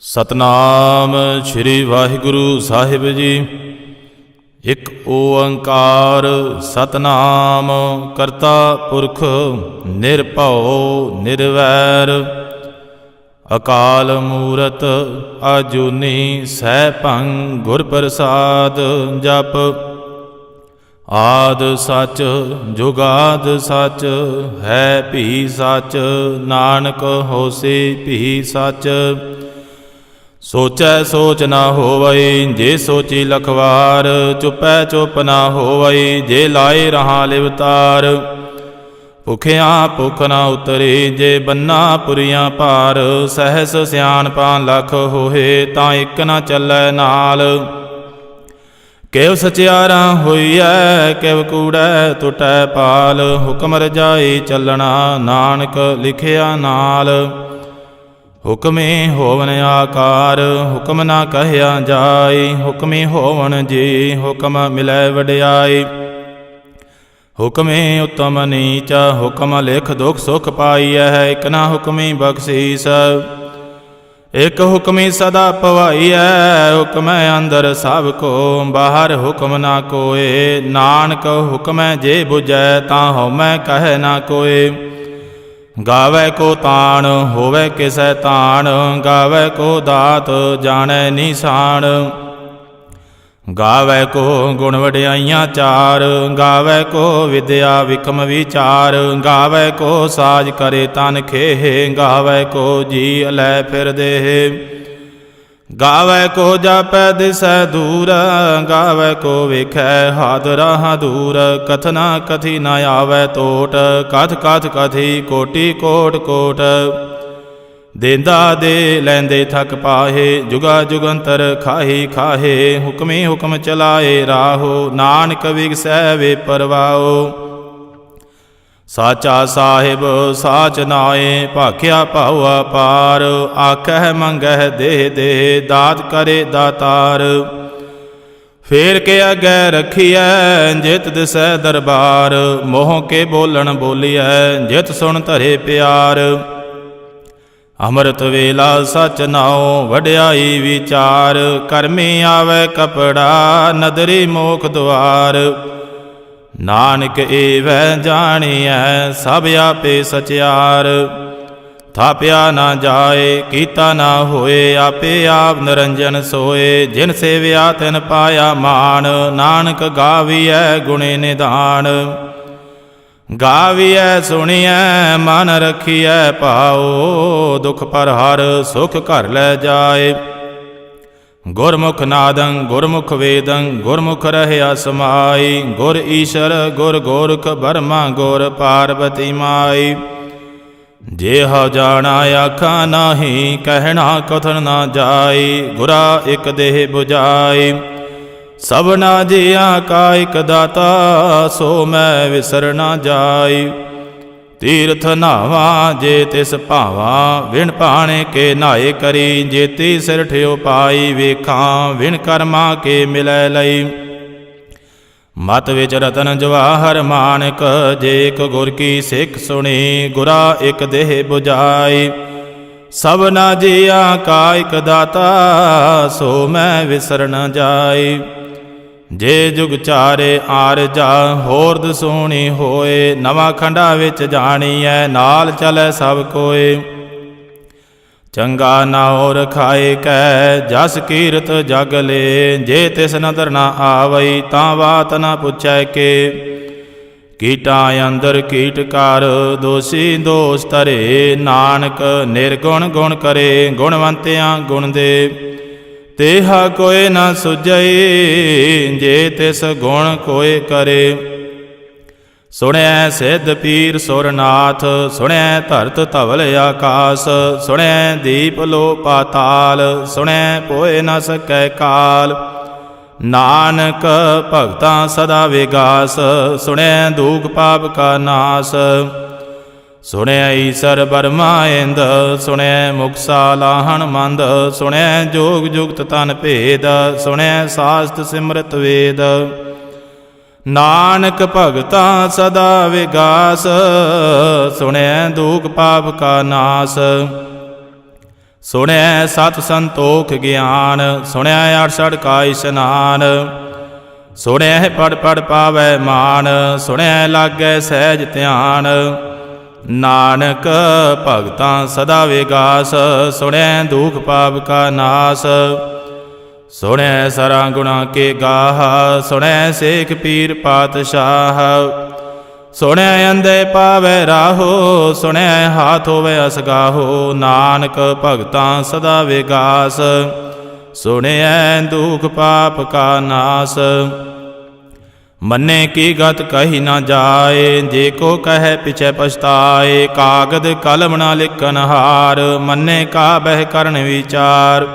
ਸਤਨਾਮ ਸ਼੍ਰੀ ਵਾਹਿਗੁਰੂ ਸਾਹਿਬ ਜੀ। ਇੱਕ ਓੰਕਾਰ ਸਤਨਾਮ ਕਰਤਾ ਪੁਰਖ ਨਿਰਭਉ ਨਿਰਵੈਰ ਅਕਾਲ ਮੂਰਤ ਆਜੂਨੀ ਸੈਭੰ ਗੁਰ ਪ੍ਰਸਾਦ ਜਪ। ਆਦ ਸੱਚ ਜੁਗਾਦ ਸੱਚ ਹੈ ਭੀ ਸੱਚ ਨਾਨਕ ਹੋਸੀ ਭੀ ਸੱਚ। ਸੋਚੈ ਸੋਚ ਨਾ ਹੋਵਈ ਜੇ ਸੋਚੀ ਲਖਵਾਰ ਚੁਪੈ ਚੁਪ ਨਾ ਹੋਵਈ ਜੇ ਲਾਏ ਰਹਾ ਲਿਵਤਾਰ। ਭੁਖਿਆ ਭੁਖ ਨਾ ਉਤਰੇ ਜੇ ਬੰਨਾ ਪੁਰੀਆਂ ਭਾਰ ਸਹਿਸ ਸਿਆਣਪਾਂ ਲੱਖ ਹੋਏ ਤਾਂ ਇੱਕ ਨਾ ਚੱਲੈ ਨਾਲ। ਕਿਵ ਸਚਿਆਰਾ ਹੋਈਐ ਕਿਵ ਕੂੜੈ ਟੁਟੈ ਪਾਲ ਹੁਕਮ ਰਜਾਈ ਚੱਲਣਾ ਨਾਨਕ ਲਿਖਿਆ ਨਾਲ। ਹੁਕਮੇ ਹੋਵਨ ਆਕਾਰ ਹੁਕਮ ਨਾ ਕਹਿਆ ਜਾਈ ਹੁਕਮੇ ਹੋਵਨ ਜੀ ਹੁਕਮ ਮਿਲੈ ਵਡਿਆਈ। ਹੁਕਮੇ ਉਤਮ ਨੀਚ ਹੁਕਮ ਲਿਖ ਦੁਖ ਸੁਖ ਪਾਈਐ ਇਕ ਨਾ ਹੁਕਮੀ ਬਖਸ਼ੀਸ। ਇਕ ਹੁਕਮੀ ਸਦਾ ਪਵਾਈਐ ਹੁਕਮੈ ਅੰਦਰ ਸਭ ਕੋ ਬਾਹਰ ਹੁਕਮ ਨਾ ਕੋਏ। ਨਾਨਕ ਹੁਕਮੈ ਜੇ ਬੁਝੈ ਤਾਂ ਹਉਮੈ ਕਹਿ ਨਾ ਕੋਏ। ਗਾਵੈ ਕੋ ਤਾਣ ਹੋਵੈ ਕਿਸੈ ਤਾਣ ਗਾਵੈ ਕੋ ਦਾਤ ਜਾਣੈ ਨਿਸ਼ਾਨ। ਗਾਵੈ ਕੋ ਗੁਣ ਵਡਿਆਈਆਂ ਚਾਰ ਗਾਵੈ ਕੋ ਵਿਦਿਆ ਵਿਕਮ ਵਿਚਾਰ। ਗਾਵੈ ਕੋ ਸਾਜ ਕਰੇ ਤਨ ਖੇਹ ਗਾਵੈ ਕੋ ਜੀ ਲੈ ਫਿਰ ਦੇਹ। ਗਾਵੈ ਕੋ ਜਾਪੈ ਦਿਸੈ ਦੂਰ ਗਾਵੈ ਕੋ ਵੇਖੈ ਹਾਦਰਾ ਦੂਰ। ਕਥਨਾ ਕਥੀ ਨ ਆਵੈ ਟੋਟ ਕਥ ਕਥ ਕਥੀ ਕੋਟੀ ਕੋਟ ਕੋਟ। ਦੇਂਦਾ ਦੇ ਲੈਂਦੇ ਥਕ ਪਾਹੇ ਜੁਗਾ ਜੁਗੰਤਰ ਖਾਹੀ ਖਾਹੇ। ਹੁਕਮੇ ਹੁਕਮ ਚਲਾਏ ਰਾਹੋ ਨਾਨਕ ਵਿਗਸੈ ਵੇ ਪਰਵਾਓ। ਸਾਚਾ ਸਾਹਿਬ ਸਾਚ ਨਾਏ ਭਾਖਿਆ ਭਾਉ ਅਪਾਰ। ਆਖਹਿ ਮੰਗਹਿ ਦੇਹ ਦੇਹ ਦਾਤ ਕਰੇ ਦਾਤਾਰ। ਫੇਰ ਕੇ ਅੱਗੇ ਰਖੀਐ ਜਿਤ ਦਿਸੈ ਦਰਬਾਰ। ਮੋਹ ਕੇ ਬੋਲਣ ਬੋਲੀਐ ਜਿਤ ਸੁਣ ਧਰੇ ਪਿਆਰ। ਅੰਮ੍ਰਿਤ ਵੇਲਾ ਸਚ ਨਾਉ ਵਡਿਆਈ ਵਿਚਾਰ। ਕਰਮੀ ਆਵੈ ਕਪੜਾ ਨਦਰੀ ਮੋਖ ਦੁਆਰ। ਨਾਨਕ ਏਵੈ ਜਾਣੀਐ ਸਭ ਆਪੇ ਸਚਿਆਰ। ਥਾਪਿਆ ਨਾ ਜਾਏ ਕੀਤਾ ਨਾ ਹੋਏ ਆਪੇ ਆਪ ਨਿਰੰਜਨ ਸੋਏ। ਜਿਨ ਸੇਵਿਆ ਤਿਨ ਪਾਇਆ ਮਾਨ ਨਾਨਕ ਗਾਵੀਐ ਗੁਣੇ ਨਿਧਾਨ। ਗਾਵੀਐ ਸੁਣੀਐ ਮਨ ਰਖੀਐ ਭਾਉ ਦੁਖ ਪਰ ਹਰ ਸੁਖ ਘਰ ਲੈ ਜਾਏ। ਗੁਰਮੁਖ ਨਾਦੰ ਗੁਰਮੁਖ ਵੇਦੰ ਗੁਰਮੁਖ ਰਹਿਆ ਸਮਾਈ। ਗੁਰ ਈਸ਼ਰ ਗੁਰ ਗੋਰਖ ਬਰਮਾ ਗੁਰ ਪਾਰਬਤੀ ਮਾਈ। ਜੇ ਹਉ ਜਾਣਾ ਆਖਾ ਨਾਹੀ ਕਹਿਣਾ ਕਥਨ ਨਾ ਜਾਈ। ਗੁਰਾ ਇਕ ਦੇਹ 부ਜਾਈ ਸਭਨਾ ਜੀਆਂ ਕਾ ਇਕ ਦਾਤਾ ਸੋ ਮੈਂ ਵਿਸਰ ਨਾ ਜਾਈ। ਤੀਰਥ ਨਾਵਾ ਜੇ ਤਿਸ ਭਾਵਾ ਵਿਣ ਭਾਣੇ ਕੇ ਨਾਏ ਕਰੀ। ਜੇਤੀ ਸਿਰ ਠਿਓ ਪਾਈ ਵੇਖਾਂ ਵਿਣ ਕਰਮਾ ਕੇ ਮਿਲੈ ਲਈ। ਮਤ ਵਿੱਚ ਰਤਨ ਜਵਾਹਰ ਮਾਨਕ ਜੇ ਇਕ ਗੁਰ ਕੀ ਸਿੱਖ ਸੁਣੀ। ਗੁਰਾ ਇਕ ਦੇਹ 부ਜਾਈ ਸਭਨਾ ਜੀਆਂ ਕਾ ਇਕ ਦਾਤਾ ਸੋ ਮੈਂ ਵਿਸਰ ਨ ਜਾਈ। ਜੇ ਜੁਗ ਚਾਰੇ ਆਰਜਾ ਹੋਰ ਦਸੂਣੀ ਹੋਏ। ਨਵਾਂ ਖੰਡਾ ਵਿੱਚ ਜਾਣੀਐ ਨਾਲ ਚਲੈ ਸਭ ਕੋਏ। ਚੰਗਾ ਨਾਉ ਰਖਾਏ ਕੈ ਜਸ ਕੀਰਤ ਜਗ ਲੇ। ਜੇ ਤਿਸ ਨਦਰ ਨਾ ਆਵਈ ਤਾਂ ਬਾਤ ਨਾ ਪੁੱਛੈ ਕੇ। ਕੀਟਾਂ ਅੰਦਰ ਕੀਟ ਕਰ ਦੋਸ਼ੀ ਦੋਸ਼ ਧਰੇ। ਨਾਨਕ ਨਿਰਗੁਣ ਗੁਣ ਕਰੇ ਗੁਣਵੰਤਿਆਂ ਗੁਣ ਦੇ। ਤੇਹਾ ਕੋਇ ਨਾ ਸੁਝਈ ਜੇ ਤਿਸ ਗੁਣ ਕੋਇ ਕਰੇ। ਸੁਣਿਐ ਸਿੱਧ ਪੀਰ ਸੁਰਨਾਥ ਸੁਣਿਐ ਧਰਤ ਧਵਲ ਆਕਾਸ। ਸੁਣਿਐ ਦੀਪ ਲੋ ਪਾਤਾਲ ਸੁਣਿਐ ਪੋਇ ਨ ਸਕੈ ਕਾਲ। ਨਾਨਕ ਭਗਤਾਂ ਸਦਾ ਵਿਗਾਸ ਸੁਣਿਐ ਦੂਖ ਪਾਪ ਕਾ ਨਾਸ। ਸੁਣਿਐ ਈਸਰ ਬਰਮਾ ਇੰਦ ਸੁਣਿਐ ਮੁਕਸਾ ਲਾਹਣ ਮੰਦ। ਸੁਣਿਐ ਜੋਗ ਜੁਗਤ ਤਨ ਭੇਦ ਸੁਣਿਐ ਸਾਸਤ ਸਿਮਰਤ ਵੇਦ। ਨਾਨਕ ਭਗਤਾਂ ਸਦਾ ਵਿਗਾਸ ਸੁਣਿਐ ਦੂਖ ਪਾਪ ਕਾ ਨਾਸ। ਸੁਣਿਐ ਸਤ ਸੰਤੋਖ ਗਿਆਨ, ਸੁਣਿਐ ਅਠਸਠ ਕਾ ਇਸ਼ਨਾਨ। ਸੁਣਿਐ ਪੜ ਪੜ ਪਾਵੈ ਮਾਨ, ਸੁਣਿਐ ਲਾਗੈ ਸਹਿਜ ਧਿਆਨ। ਨਾਨਕ ਭਗਤਾਂ ਸਦਾ ਵਿਗਾਸ, ਸੁਣਿਐ ਦੁਖ ਪਾਪ ਕਾ ਨਾਸ। ਸੁਣਿਐ ਸਰਾ ਗੁਣਾ ਕੇ ਗਾਹ, ਸੁਣਿਐ ਸੇਖ ਪੀਰ ਪਾਤਸ਼ਾਹ। ਸੁਣਿਐ ਅੰਧੇ ਪਾਵੈ ਰਾਹੋ, ਸੁਣਿਐ ਹਾਥ ਹੋਵੇ ਅਸਗਾਹੋ। ਨਾਨਕ ਭਗਤਾਂ ਸਦਾ ਵਿਗਾਸ, ਸੁਣਿਐ ਦੁਖ ਪਾਪ ਕਾ ਨਾਸ। ਮੰਨੇ ਕੀ ਗਤ ਕਹੀ ਨਾ ਜਾਏ, ਜੇ ਕੋ ਕਹੈ ਪਿਛੈ ਪਛਤਾਏ। ਕਾਗਦ ਕਲਮ ਨਾ ਲਿਖਨ ਹਾਰ, ਮੰਨੇ ਕਾ ਬਹਿ ਕਰਨ ਵਿਚਾਰ।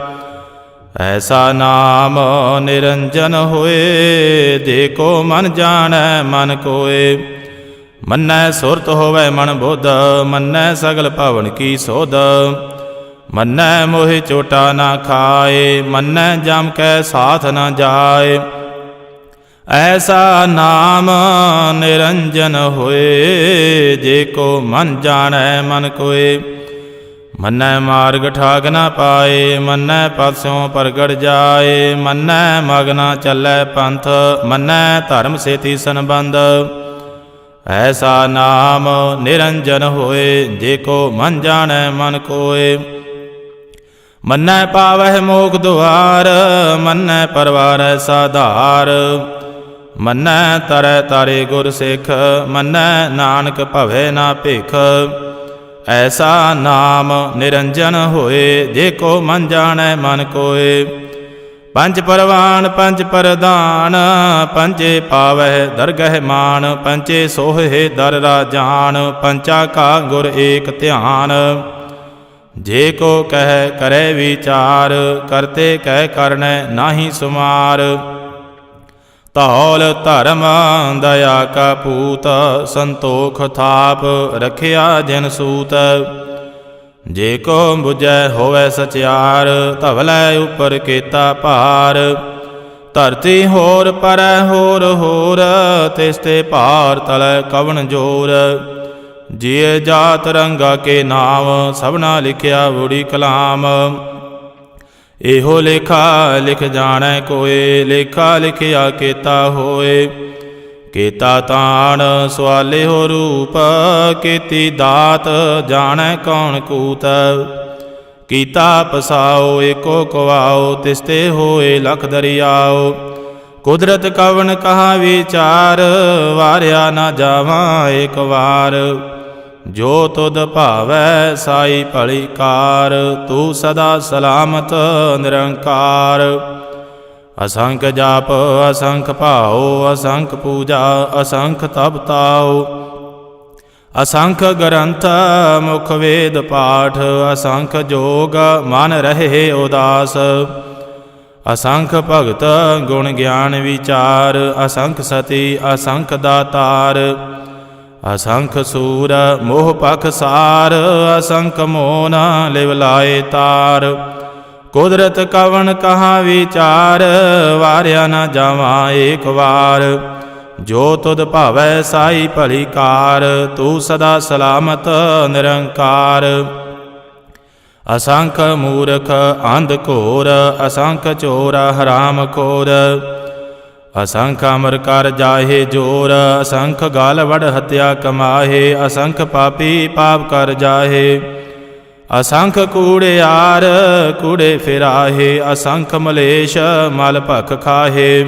ਐਸਾ ਨਾਮ ਨਿਰੰਜਨ ਹੋਏ, ਜੇ ਕੋ ਮਨ ਜਾਣੈ ਮਨ ਕੋਏ। ਮੰਨੈ ਸੁਰਤ ਹੋਵੈ ਮਨ ਬੁੱਧ, ਮੰਨੈ ਸਗਲ ਭਵਨ ਕੀ ਸੋਧ। ਮੰਨੈ ਮੋਹਿ ਚੋਟਾ ਨਾ ਖਾਏ, ਮੰਨੈ ਜਮ ਕੈ ਸਾਥ ਨਾ ਜਾਏ। ਐਸਾ ਨਾਮ ਨਿਰੰਜਨ ਹੋਏ, ਜੇ ਕੋ ਮਨ ਜਾਣੈ ਮਨ ਕੋਏ। ਮੰਨੈ ਮਾਰਗ ਠਾਗ ਨਾ ਪਾਏ, ਮੰਨੈ ਪਦ ਸਿਉ ਪ੍ਰਗਟ ਜਾਏ। ਮੰਨੈ ਮਗ ਨਾ ਚੱਲੈ ਪੰਥ, ਮੰਨੈ ਧਰਮ ਸੇਤੀ ਸੰਬੰਧ। ਐਸਾ ਨਾਮ ਨਿਰੰਜਨ ਹੋਏ, ਜੇ ਕੋ ਮਨ ਜਾਣੈ ਮਨ ਕੋਏ। ਮੰਨੈ ਪਾਵਹਿ ਮੋਖ ਦੁਆਰ, ਮੰਨੈ ਪਰਵਾਰੈ ਸਾਧਾਰ। ਮੰਨੈ ਤਰੈ ਤਾਰੇ ਗੁਰ ਸਿੱਖ, ਮੰਨੈ ਨਾਨਕ ਭਵੈ ਨਾ ਭਿਖ। ਐਸਾ ਨਾਮ ਨਿਰੰਜਨ ਹੋਏ, ਜੇ ਕੋ ਮਨ ਜਾਣੈ ਮਨ ਕੋਏ। ਪੰਜ ਪਰਵਾਨ ਪੰਜ ਪ੍ਰਧਾਨ, ਪੰਜੇ ਪਾਵਹਿ ਦਰਗਹਿ ਮਾਨ। ਪੰਚੇ ਸੋਹੇ ਦਰ ਰਾਜਾਨ, ਪੰਚਾ ਕਾ ਗੁਰ ਏਕ ਧਿਆਨ। ਜੇ ਕੋ ਕਹਿ ਕਰੈ ਵਿਚਾਰ, ਕਰਤੇ ਕਹਿ ਕਰਨੈ ਨਾਹੀ ਸੁਮਾਰ। ਧੌਲ ਧਰਮ ਦਇਆ ਕਾ ਪੂਤ, ਸੰਤੋਖ ਥਾਪ ਰਖਿਆ ਜਿਨ ਸੂਤ। ਜੇ ਕੋ ਬੁਝੈ ਹੋਵੈ ਸਚਿਆਰ, ਧਵਲੈ ਉਪਰ ਕੀਤਾ ਭਾਰ। ਧਰਤੀ ਹੋਰ ਪਰੈ ਹੋਰ ਹੋਰ, ਤਿਸ ਤੇ ਭਾਰ ਤਲੈ ਕਵਣ ਜੋਰ। ਜਿය ਜਾਤ ਰੰਗਾ ਕੇ ਨਾਮ, ਸਭਨਾ ਲਿਖਿਆ ਬੁੜੀ ਕਲਾਮ। ਇਹੋ ਲੇਖਾ ਲਿਖ ਜਾਣੈ ਕੋਏ, ਲੇਖਾ ਲਿਖਿਆ ਕੀਤਾ ਹੋਏ। ਕੀਤਾ ਤਾਣ ਸਵਾਲੇ ਹੋ ਰੂਪ, ਕੀਤੀ ਦਾਤ ਜਾਣੈ ਕੌਣ ਕੂਤ। ਕੀਤਾ ਪਸਾਓ ਏਕੋ ਕਵਾਓ, ਤਿਸਤੇ ਹੋਏ ਲਖ ਦਰਿਆਓ। ਕੁਦਰਤ ਕਵਣ ਕਹਾ ਵਿਚਾਰ, ਵਾਰਿਆ ਨਾ ਜਾਵਾਂ ਏਕ ਵਾਰ। ਜੋ ਤੁਧ ਭਾਵੈ ਸਾਈ ਭਲੀ ਕਾਰ, ਤੂੰ ਸਦਾ ਸਲਾਮਤ ਨਿਰੰਕਾਰ। ਅਸੰਖ ਜਾਪ ਅਸੰਖ ਭਾਉ, ਅਸੰਖ ਪੂਜਾ ਅਸੰਖ ਤਪ ਤਾਉ। ਅਸੰਖ ਗ੍ਰੰਥ ਮੁਖ ਵੇਦ ਪਾਠ, ਅਸੰਖ ਜੋਗ ਮਨ ਰਹੇ ਉਦਾਸ। ਅਸੰਖ ਭਗਤ ਗੁਣ ਗਿਆਨ ਵਿਚਾਰ, ਅਸੰਖ ਸਤੀ ਅਸੰਖ ਦਾਤਾਰ। ਅਸੰਖ ਸੂਰ ਮੋਹ ਪਖ ਸਾਰ, ਅਸੰਖ ਮੋਨ ਲਿਵ ਲਾਏ ਤਾਰ। ਕੁਦਰਤ ਕਵਣ ਕਹਾ ਵਿਚਾਰ, ਵਾਰਿਆ ਨਾ ਜਾਵਾਂ ਏਕ ਵਾਰ। ਜੋ ਤੁਧ ਭਾਵੈ ਸਾਈ ਭਲੀ ਕਾਰ, ਤੂੰ ਸਦਾ ਸਲਾਮਤ ਨਿਰੰਕਾਰ। ਅਸੰਖ ਮੂਰਖ ਅੰਧ ਘੋਰ, ਅਸੰਖ ਚੋਰ ਹਰਾਮ ਖੋਰ। ਅਸੰਖ ਅਮਰ ਕਰ ਜਾਹੇ ਜੋਰ, ਅਸੰਖ ਗਾਲ ਵਡ ਹਤਿਆ ਕਮਾਹੇ। ਅਸੰਖ ਪਾਪੀ ਪਾਪ ਕਰ ਜਾਹੇ, ਅਸੰਖ ਕੂੜਿਆਰ ਕੂੜੇ ਫਿਰਾਹੇ। ਅਸੰਖ ਮਲੇਸ਼ ਮਲ ਭਖ ਖਾਹੇ।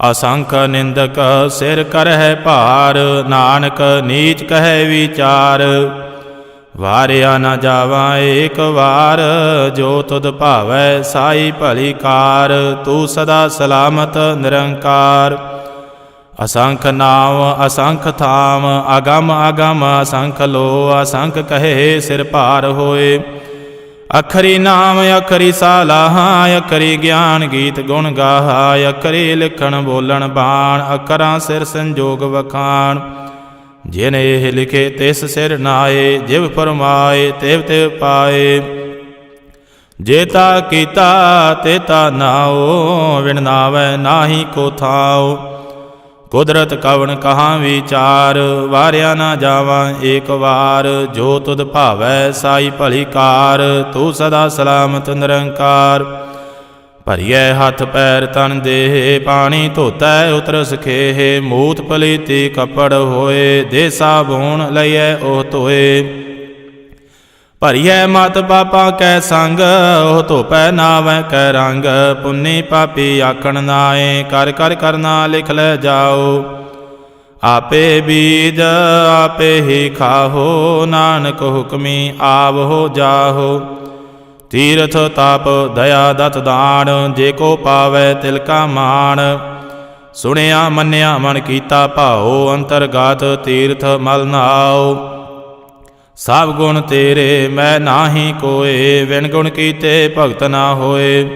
ਅਸੰਖ ਨਿੰਦਕ ਸਿਰ ਕਰਹਿ ਭਾਰ, ਨਾਨਕ ਨੀਚ ਕਹਿ ਵਿਚਾਰ। ਵਾਰਿਆ ਨਾ ਜਾਵਾਂ ਏਕ ਵਾਰ, ਜੋ ਤੁਧ ਭਾਵੈ ਸਾਈ ਭਲੀ ਕਾਰ। ਤੂੰ ਸਦਾ ਸਲਾਮਤ ਨਿਰੰਕਾਰ। ਅਸੰਖ ਨਾਮ ਅਸੰਖ ਥਾਮ, ਅਗਮ ਅਗਮ ਅਸੰਖ ਲੋ। ਅਸੰਖ ਕਹੇ ਸਿਰ ਭਾਰ ਹੋਏ। ਅਖਰੀ ਨਾਮ ਅਖਰੀ ਸਾਲਾਹਾਂ, ਅਖਰੀ ਗਿਆਨ ਗੀਤ ਗੁਣ ਗਾਹਾ। ਅਖਰੀ ਲਿਖਣ ਬੋਲਣ ਬਾਣ, ਅਖਰਾਂ ਸਿਰ ਸੰਜੋਗ ਵਖਾਣ। ਜਿਨ ਇਹ ਲਿਖੇ ਤਿਸ ਸਿਰ ਨਾਏ, ਜਿਵ ਫਰਮਾਏ ਤਿਵ ਤਿਵ ਪਾਏ। ਜੇਤਾ ਕੀਤਾ ਤੇਤਾ ਨਾਉ, ਵਿਣ ਨਾਵੈ ਨਾਹੀ ਕੋ ਥਾਉ। ਕੁਦਰਤ ਕਵਣ ਕਹਾਂ ਵਿਚਾਰ, ਵਾਰਿਆ ਨਾ ਜਾਵਾਂ ਏਕ ਵਾਰ। ਜੋ ਤੁਧ ਭਾਵੈ ਸਾਈ ਭਲੀ ਕਾਰ, ਤੂੰ ਸਦਾ ਸਲਾਮਤ ਨਿਰੰਕਾਰ। ਭਰੀਐ ਹੱਥ ਪੈਰ ਤਨ ਦੇਹ, ਪਾਣੀ ਧੋਤੈ ਉਤਰਸ ਖੇਹ। ਮੂਤ ਪਲੀਤੀ ਕੱਪੜ ਹੋਏ, ਦੇ ਸਾਬੂਣ ਲਈਐ ਉਹ ਧੋਏ। ਭਰੀਐ ਮਤ ਪਾਪਾਂ ਕੈ ਸੰਗ, ਉਹ ਧੋਪੈ ਨਾਵੈ ਕੈ ਰੰਗ। ਪੁੰਨੀ ਪਾਪੀ ਆਖਣ ਨਾਏ, ਕਰ ਕਰ ਕਰਨਾ ਲਿਖ ਲੈ ਜਾਓ। ਆਪੇ ਬੀਜ ਆਪੇ ਹੀ ਖਾਹੋ, ਨਾਨਕ ਹੁਕਮੀ ਆਵਹੋ ਜਾਹੋ। ਤੀਰਥ ਤਪ ਦਇਆ ਦਤ ਦਾਨ, ਜੇ ਕੋ ਪਾਵੈ ਤਿਲ ਕਾ ਮਾਣ। ਸੁਣਿਆ ਮੰਨਿਆ ਮਨ ਕੀਤਾ ਭਾਉ, ਅੰਤਰਗਤ ਤੀਰਥ ਮਲ ਨਾਉ। ਸਭ ਗੁਣ ਤੇਰੇ ਮੈਂ ਨਾਹੀ ਕੋਏ, ਵਿਣ ਗੁਣ ਕੀਤੇ ਭਗਤ ਨਾ ਹੋਏ।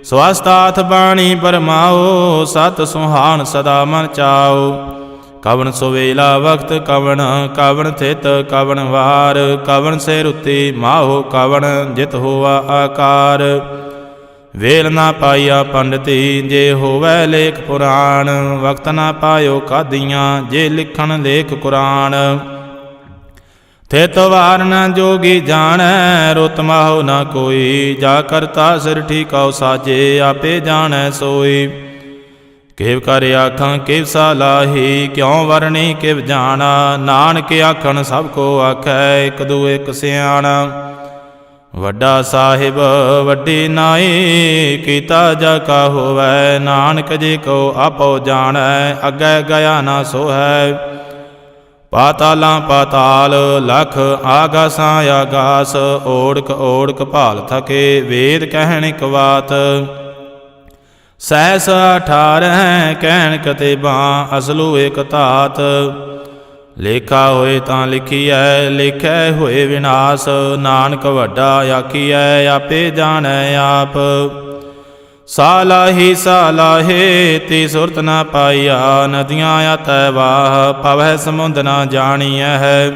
ਸਵਸਤਾਥ ਬਾਣੀ ਬਰਮਾਓ, ਸਤ ਸੁਹਾਣ ਸਦਾ ਮਨ ਚਾਓ। ਕਵਣ ਸੁਵੇਲਾ ਵਕਤ ਕਵਣ, ਕਵਣ ਥਿਤ ਕਵਣ ਵਾਰ। ਕਵਣ ਸੇ ਰੁੱਤੀ ਮਾਹੋ ਕਵਣ, ਜਿਤ ਹੋਆ ਆਕਾਰ। ਵੇਲ ਨਾ ਪਾਈਆ ਪੰਡਤੀ, ਜੇ ਹੋਵੈ ਲੇਖ ਪੁਰਾਣ। ਵਕਤ ਨਾ ਪਾਇਓ ਕਾਦੀਆਂ, ਜੇ ਲਿਖਣ ਲੇਖ ਕੁਰਾਨ। ਥਿਤ ਵਾਰ ਨ ਜੋਗੀ ਜਾਣੈ, ਰੁਤ ਮਾਹੋ ਨਾ ਕੋਈ। ਜਾ ਕਰਤਾ ਸਿਰ ਠੀਕਉ ਸਾਜੇ, ਆਪੇ ਜਾਣੈ ਸੋਈ। ਕਿਵ ਕਰ ਆਖਾਂ ਕਿਵ ਸਲਾਹੀ, ਕਿਉ ਵਰਣੀ ਕਿਵ ਜਾਣਾ। ਨਾਨਕ ਆਖਣ ਸਭ ਕੋ ਆਖੈ, ਇਕ ਦੂ ਇਕ ਸਿਆਣਾ। ਵੱਡਾ ਸਾਹਿਬ ਵੱਡੀ ਨਾਈ, ਕੀਤਾ ਜਾ ਕਾ ਹੋਵੈ। ਨਾਨਕ ਜੀ ਕੋ ਆਪੋ ਜਾਣੈ, ਅੱਗੇ ਗਿਆ ਨਾ ਸੋਹੈ। ਪਾਤਾਲਾਂ ਪਾਤਾਲ ਲਖ, ਆਗਾਸਾਂ ਆਗਾਸ। ਓੜਕ ਓੜਕ ਭਾਲ ਥਕੇ, ਵੇਦ ਕਹਿਣ ਇਕ ਬਾਤ। ਸਹਿਸ 18 ਕਹਿਣ ਕਤੇਬਾਂ, ਅਸਲੂ ਏਕ ਧਾਤ। ਲੇਖਾ ਹੋਏ ਤਾਂ ਲਿਖੀਐ, ਲੇਖੈ ਹੋਏ ਵਿਨਾਸ਼। ਨਾਨਕ ਵੱਡਾ ਆਖੀਐ, ਆਪੇ ਜਾਣੈ ਆਪ। ਸਾਲਾਹੀ ਸਾਲਾਹੇ ਤੀ ਸੁਰਤ ਨਾ ਪਾਈਆ, ਨਦੀਆਂ ਆਤੈ ਵਾਹ। ਪਵਹਿ ਸਮੁੰਦ ਨਾ ਜਾਣੀਐ ਹੈ,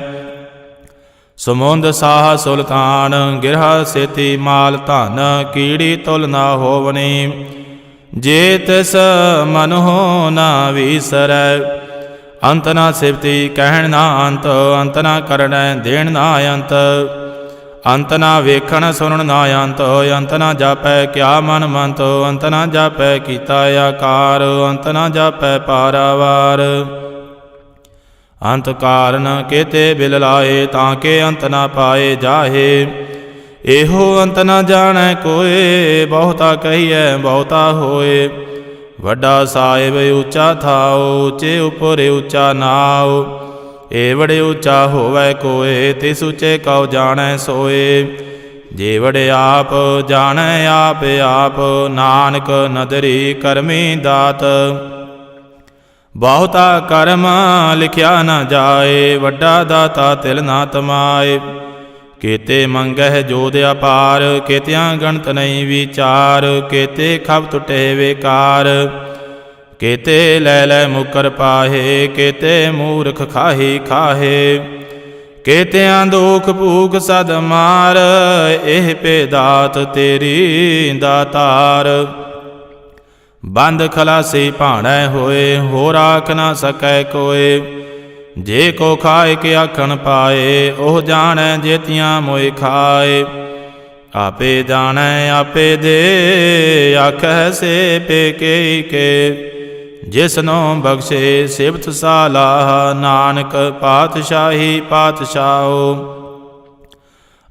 ਸਮੁੰਦ ਸਾਹ ਸੁਲਤਾਨ। ਗਿਰਹਾ ਸੇਤੀ ਮਾਲ ਧਨ, ਕੀੜੀ ਤੁਲ ਨਾ ਹੋਵਨੀ। ਜੇ ਤਿਸ ਮਨ ਹੋ ਨਾ ਵੀਸਰੈ, ਅੰਤ ਨਾ ਸਿਫਤੀ ਕਹਿਣ ਨਾ ਅੰਤ। ਅੰਤ ਨਾ ਕਰਣੈ ਦੇਣ ਨਾ ਅੰਤ, ਅੰਤ ਨਾ ਵੇਖਣ ਸੁਣਨ ਨਾ ਅੰਤ। ਅੰਤ ਨਾ ਜਾਪੈ ਕਿਆ ਮਨ ਮੰਤ, ਅੰਤ ਨਾ ਜਾਪੈ ਕੀਤਾ ਆਕਾਰ। ਅੰਤ ਨਾ ਜਾਪੈ ਪਾਰਾਵਾਰ। ਅੰਤ ਕਾਰਨ ਕੇਤੇ ਬਿਲ ਲਾਏ, ਤਾਂ ਕੇ ਅੰਤ ਨਾ ਪਾਏ ਜਾਹੇ। ਇਹੋ ਅੰਤ ਨਾ ਜਾਣੈ ਕੋਏ, ਬਹੁਤਾ ਕਹੀਐ ਬਹੁਤਾ ਹੋਏ। ਵੱਡਾ ਸਾਹਿਬ ਉੱਚਾ ਥਾਉ, ਉੱਚੇ ਉਪਰ ਉੱਚਾ ਨਾਉ। ਏ ਵੜੇ ਉੱਚਾ ਹੋਵੈ ਕੋਏ, ਤਿਸ ਉੱਚੇ ਕਉ ਜਾਣੈ ਸੋਏ। ਜੇ ਵੜੇ ਆਪ ਜਾਣੈ ਆਪ ਆਪ, ਨਾਨਕ ਨਦਰੀ ਕਰਮੀ ਦਾਤ। ਬਹੁਤਾ ਕਰਮ ਲਿਖਿਆ ਨਾ ਜਾਏ, ਵੱਡਾ ਦਾਤਾ ਤਿਲ ਨਾ ਤਮਾਏ। ਕੇਤੇ ਮੰਗਹਿ ਜੋਧ ਅਪਾਰ, ਕੇਤਿਆਂ ਗਣਤ ਨਹੀਂ ਵਿਚਾਰ। ਕੇਤੇ ਖਬ ਟੁੱਟੇ ਵੇਕਾਰ, ਕੇਤੇ ਲੈ ਲੈ ਮੁਕਰ ਪਾਹੇ। ਕੇਤੇ ਮੂਰਖ ਖਾਹੀ ਖਾਹੇ, ਕੇਤਿਆਂ ਦੁਖ ਭੂਖ ਸਦ ਮਾਰ। ਇਹ ਭੇਦਾਤ ਤੇਰੀ ਦਾਤਾਰ। ਬੰਦ ਖਲਾਸੀ ਭਾਣੈ ਹੋਏ, ਹੋਰ ਆਖ ਨਾ ਸਕੈ ਕੋਏ। ਜੇ ਕੋ ਖਾਏ ਕੇ ਆਖਣ ਪਾਏ, ਉਹ ਜਾਣੈ ਜੇਤੀਆਂ ਮੋਇ ਖਾਏ। ਆਪੇ ਜਾਣੈ ਆਪੇ ਦੇ, ਆਖੈ ਸੇ ਪੇਕੇ ਕੇ। ਜਿਸਨੋ ਬਖਸ਼ੇ ਸਿਫਤ ਸਾਲਾਹ, ਨਾਨਕ ਪਾਤਸ਼ਾਹੀ ਪਾਤਸ਼ਾਹੋ।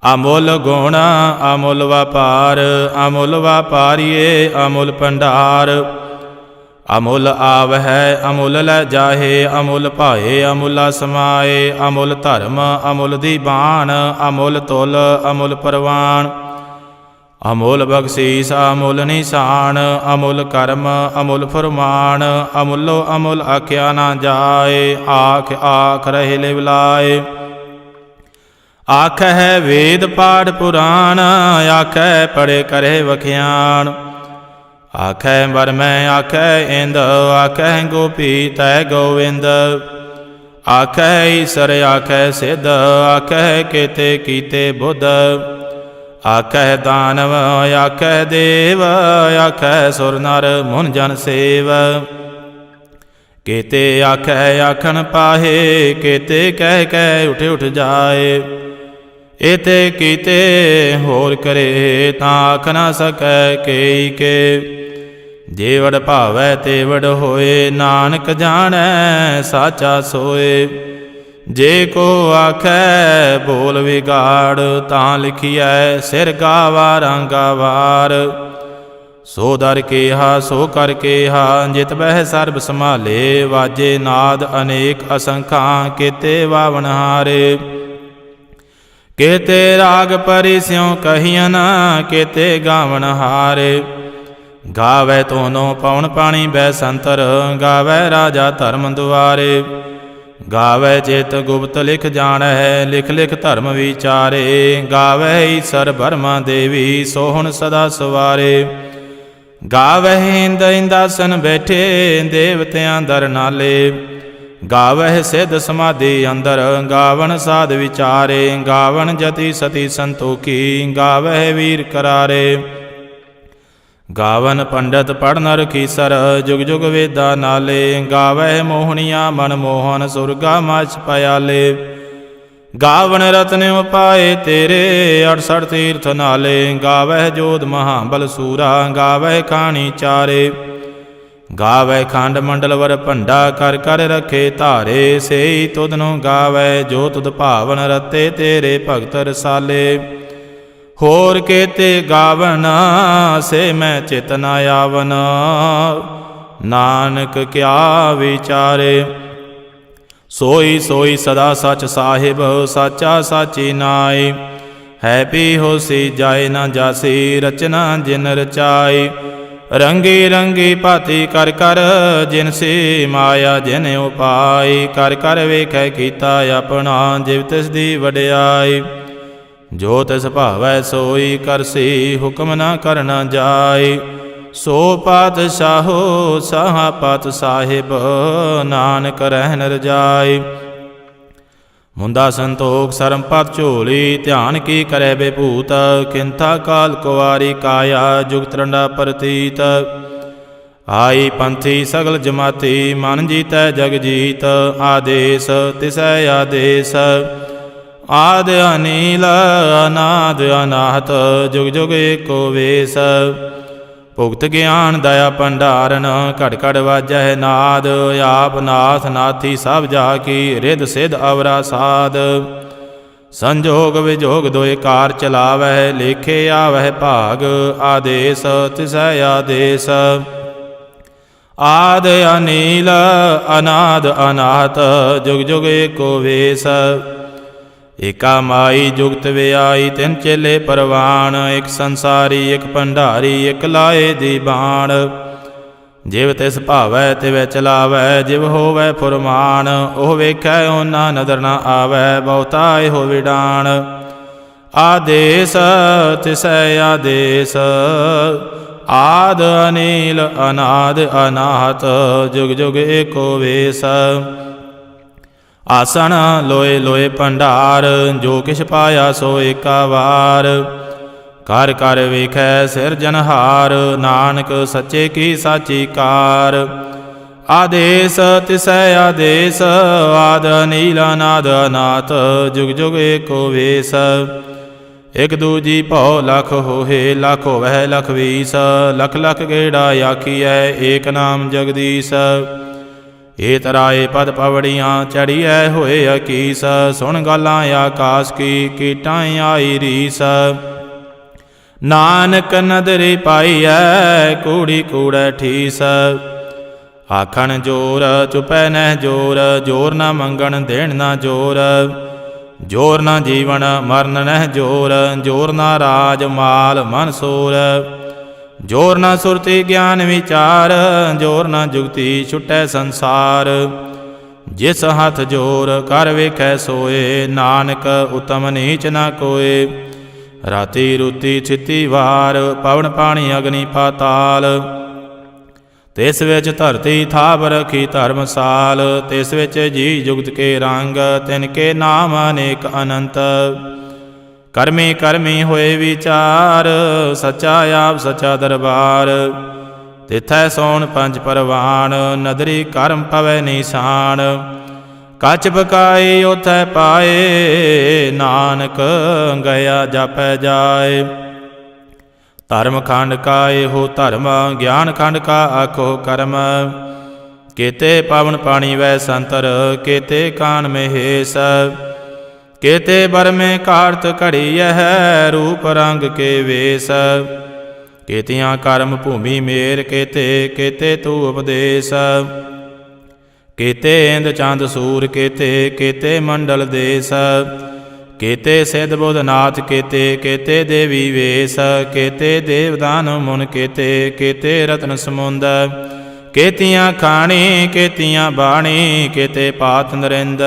ਅਮੁੱਲ ਗੁਣ ਅਮੁੱਲ ਵਪਾਰ, ਅਮੁੱਲ ਵਪਾਰੀਏ ਅਮੁੱਲ ਭੰਡਾਰ। ਅਮੁੱਲ ਆਵਹਿ ਅਮੁੱਲ ਲੈ ਜਾਹੇ, ਅਮੁੱਲ ਭਾਏ ਅਮੁੱਲਾ ਸਮਾਏ। ਅਮੁੱਲ ਧਰਮ ਅਮੁੱਲ ਦੀਬਾਨ, ਅਮੁੱਲ ਤੁਲ ਅਮੁੱਲ ਪਰਵਾਨ। ਅਮੁੱਲ ਬਖਸ਼ੀਸ ਅਮੁੱਲ ਨਿਸ਼ਾਨ, ਅਮੁੱਲ ਕਰਮ ਅਮੁੱਲ ਫਰਮਾਨ। ਅਮੁੱਲੋ ਅਮੁੱਲ ਆਖਿਆ ਨਾ ਜਾਏ, ਆਖ ਆਖ ਰਹੇ ਲਿਵ ਲਾਏ। ਆਖਹਿ ਵੇਦ ਪਾਠ ਪੁਰਾਣ, ਆਖਹਿ ਪੜੇ ਕਰੇ ਵਖਿਆਣ। ਆਖੈ ਬਰਮੈ ਆਖੈ ਇੰਦ, ਆਖੈ ਗੋਪੀ ਤੈ ਗੋਵਿੰਦ। ਆਖੈ ਈਸਰ ਆਖੈ ਸਿੱਧ, ਆਖੈ ਕੇਤੇ ਕੀਤੇ ਬੁੱਧ। ਆਖੈ ਦਾਨਵ ਆਖੈ ਦੇਵ, ਆਖੈ ਸੁਰ ਨਰ ਮੁਨ ਜਨ ਸੇਵ। केते आखै आखन पाहे, केते कह कह उठ उठ जाए। एते कीते होर करे, तां आख ना सकै केई के। जेवड़ भावै तेवड़ होए, नानक जाणै साचा सोए। जे को आखै बोल विगाड़, तां लिखिਐ सिर गावा रांगा वार। सो दर केहा सो कर केहा, जित बह सर्ब संभाले। वाजे नाद अनेक असंखां, केते वावन हारे। केते राग परि स्यों कहियन, केते गावन हारे। गावै तोनो पवन पाणी बैसंतर, गावै राजा धर्म दुआरे। गावै चित गुप्त लिख जाणै, लिख लिख धर्म विचारे। गावै ईसर ब्रह्मा देवी, सोहन सदा सवारे। गावह इंद इंदासन बैठे, देवतियां दर नाले। गावह सिद्ध समाधि अंदर, गावन साध विचारे। गावन जति सती संतोखी, गावह वीर करारे। गावन पंडित पढ़ नर कीसर, जुग जुग वेदा नाले। गावह मोहनिया मन मोहन, सुरगा मच पयाले। गावन रत्न उपाए तेरे, 68 तीर्थ नाले। गावह जोध महाबल सूरा, गावह खानी चारे। गावह खंड मंडल वर भंडा, कर कर रखे धारे। सेई तुधनो गावै, जो तुध भावन रते तेरे भगत रसाले। होर केते गावन, से मैं चित न आवन। नानक क्या विचारे। सोई सोई सदा सच साहिब, साचा साची नाई। है पी होसी जाए न जासी, रचना जिन रचाई। रंगी रंगी भांति कर कर, जिनसी माया जिन उपाई। कर कर वेखै कीता अपना, जिव तिस दी वडियाई। जो तिस भावै सोई करसी, हुक्म न करना जाय। सो पातशाहो साहा पात साहिब, नानक रहन रजाई। मुंदा संतोख सरम पत झोली, ध्यान की करे बेभूत। किंता काल कुवारी काया, जुगत रंडा प्रतीत। आई पंथी सगल जमाती, मन जीतै जग जीत। आदेश तिसै आदेश, आद अनील अनाद अनाहत। जुग जुग एको वेश। भुगत ज्ञान दया भंडारन, घट घट वाजै नाद। आप नाथ नाथी सब जाकी, रिद सिद्ध अवरा साध। संजोग विजोग दोए कार चलावै, लेखे आवह भाग। आदेश तिसै आदेश, आद अनील अनाद अनाहत। जुग जुग एको वेश। एका माई जुगत व्याई, तिन चेले परवान। एक संसारी एक भंडारी, एक लाए दीवान। जिव तिस भावै तिवै चलावै, जिव होवै फुरमान। ओह वेखै ओना नदर न आवै, बहुता एहो विडान। आदेश तिसै आदेश, आद अनील अनाद अनाहत। जुग जुग एको वेश। आसन लोए लोए भंडार, जो किछ पाया सो एका वार। कर कर वेखै सिरजनहार, नानक सच्चे की साची कार। आदेश तिसै आदेश, आद अनील अनाद अनाथ। जुग जुग एको वेश। एक दूजी भौ लख होहे, लख होवै लख बीस। लख लख गेड़ा आखीਐ, एक नाम जगदीश। ए तराए पद पवड़ियाँ, चढ़िए होए अकीस। सुन गालां आकाश की, कीटां आई रीस। नानक नदरी पाईऐ, कूड़ी कूड़ै ठीस। आखन जोर चुपै नह जोर, जोर न मंगन देण न जोर। जोर न जीवन मरण नह जोर, जोर न राज माल मन सोर। जोर न सुरति ज्ञान विचार, जोर न जुगति छुटै संसार। जिस हथ जोर कर वेखै सोए, नानक उत्तम नीच न कोय। राति रुति छिति वार, पवन पानी अग्नि पाताल। तिस विच धरती थाप रखी धर्मसाल। तिस विच जी जुगत के रंग, तिनके नाम अनेक अनंत। करमी करमी होए विचार, सच्चा आप सच्चा दरबार। ਤਿਥੈ ਸੋਣ ਪੰਜ ਪਰਵਾਨ, ਨਦਰੀ ਕਰਮ ਪਵੈ ਨਿਸ਼ਾਨ। ਕਛ ਬਕਾਈ ਉਥੈ ਪਾਏ, ਨਾਨਕ ਗਿਆ ਜਾਪੈ ਜਾਏ। ਧਰਮ ਖੰਡ ਕਾ ਇਹੋ ਧਰਮ, ਗਿਆਨ ਖੰਡ ਕਾ ਆਖੋ ਕਰਮ। ਕੇਤੇ ਪਾਵਨ ਪਾਣੀ ਵੈ ਸੰਤਰ, ਕੇਤੇ ਕਾਨ ਮਹੇਸ਼। ਕੇਤੇ ਬਰਮੇ ਕਾਰਤ ਘੜੀਐ, ਰੂਪ ਰੰਗ ਕੇ ਵੇਸ। ਕੇਤੀਆਂ ਕਰਮ ਭੂਮੀ ਮੇਰ, ਕੇਤੇ ਤੂ ਉਪਦੇਸ। ਕੇਤੇ ਇੰਦ ਚੰਦ ਸੂਰ, ਕੇਤੇ ਮੰਡਲ ਦੇਸ। ਕੇਤੇ ਸਿੱਧ ਬੁੱਧਨਾਥ, ਕੇਤੇ ਦੇਵੀ ਵੇਸ। ਕੇਤੇ ਦੇਵਦਾਨ ਮੁਨ, ਕੇਤੇ ਰਤਨ ਸਮੁੰਦ। ਕੇਤੀਆਂ ਖਾਣੀ, ਕੇਤੀਆਂ ਬਾਣੀ, ਕੇਤੇ ਪਾਤ ਨਰਿੰਦ।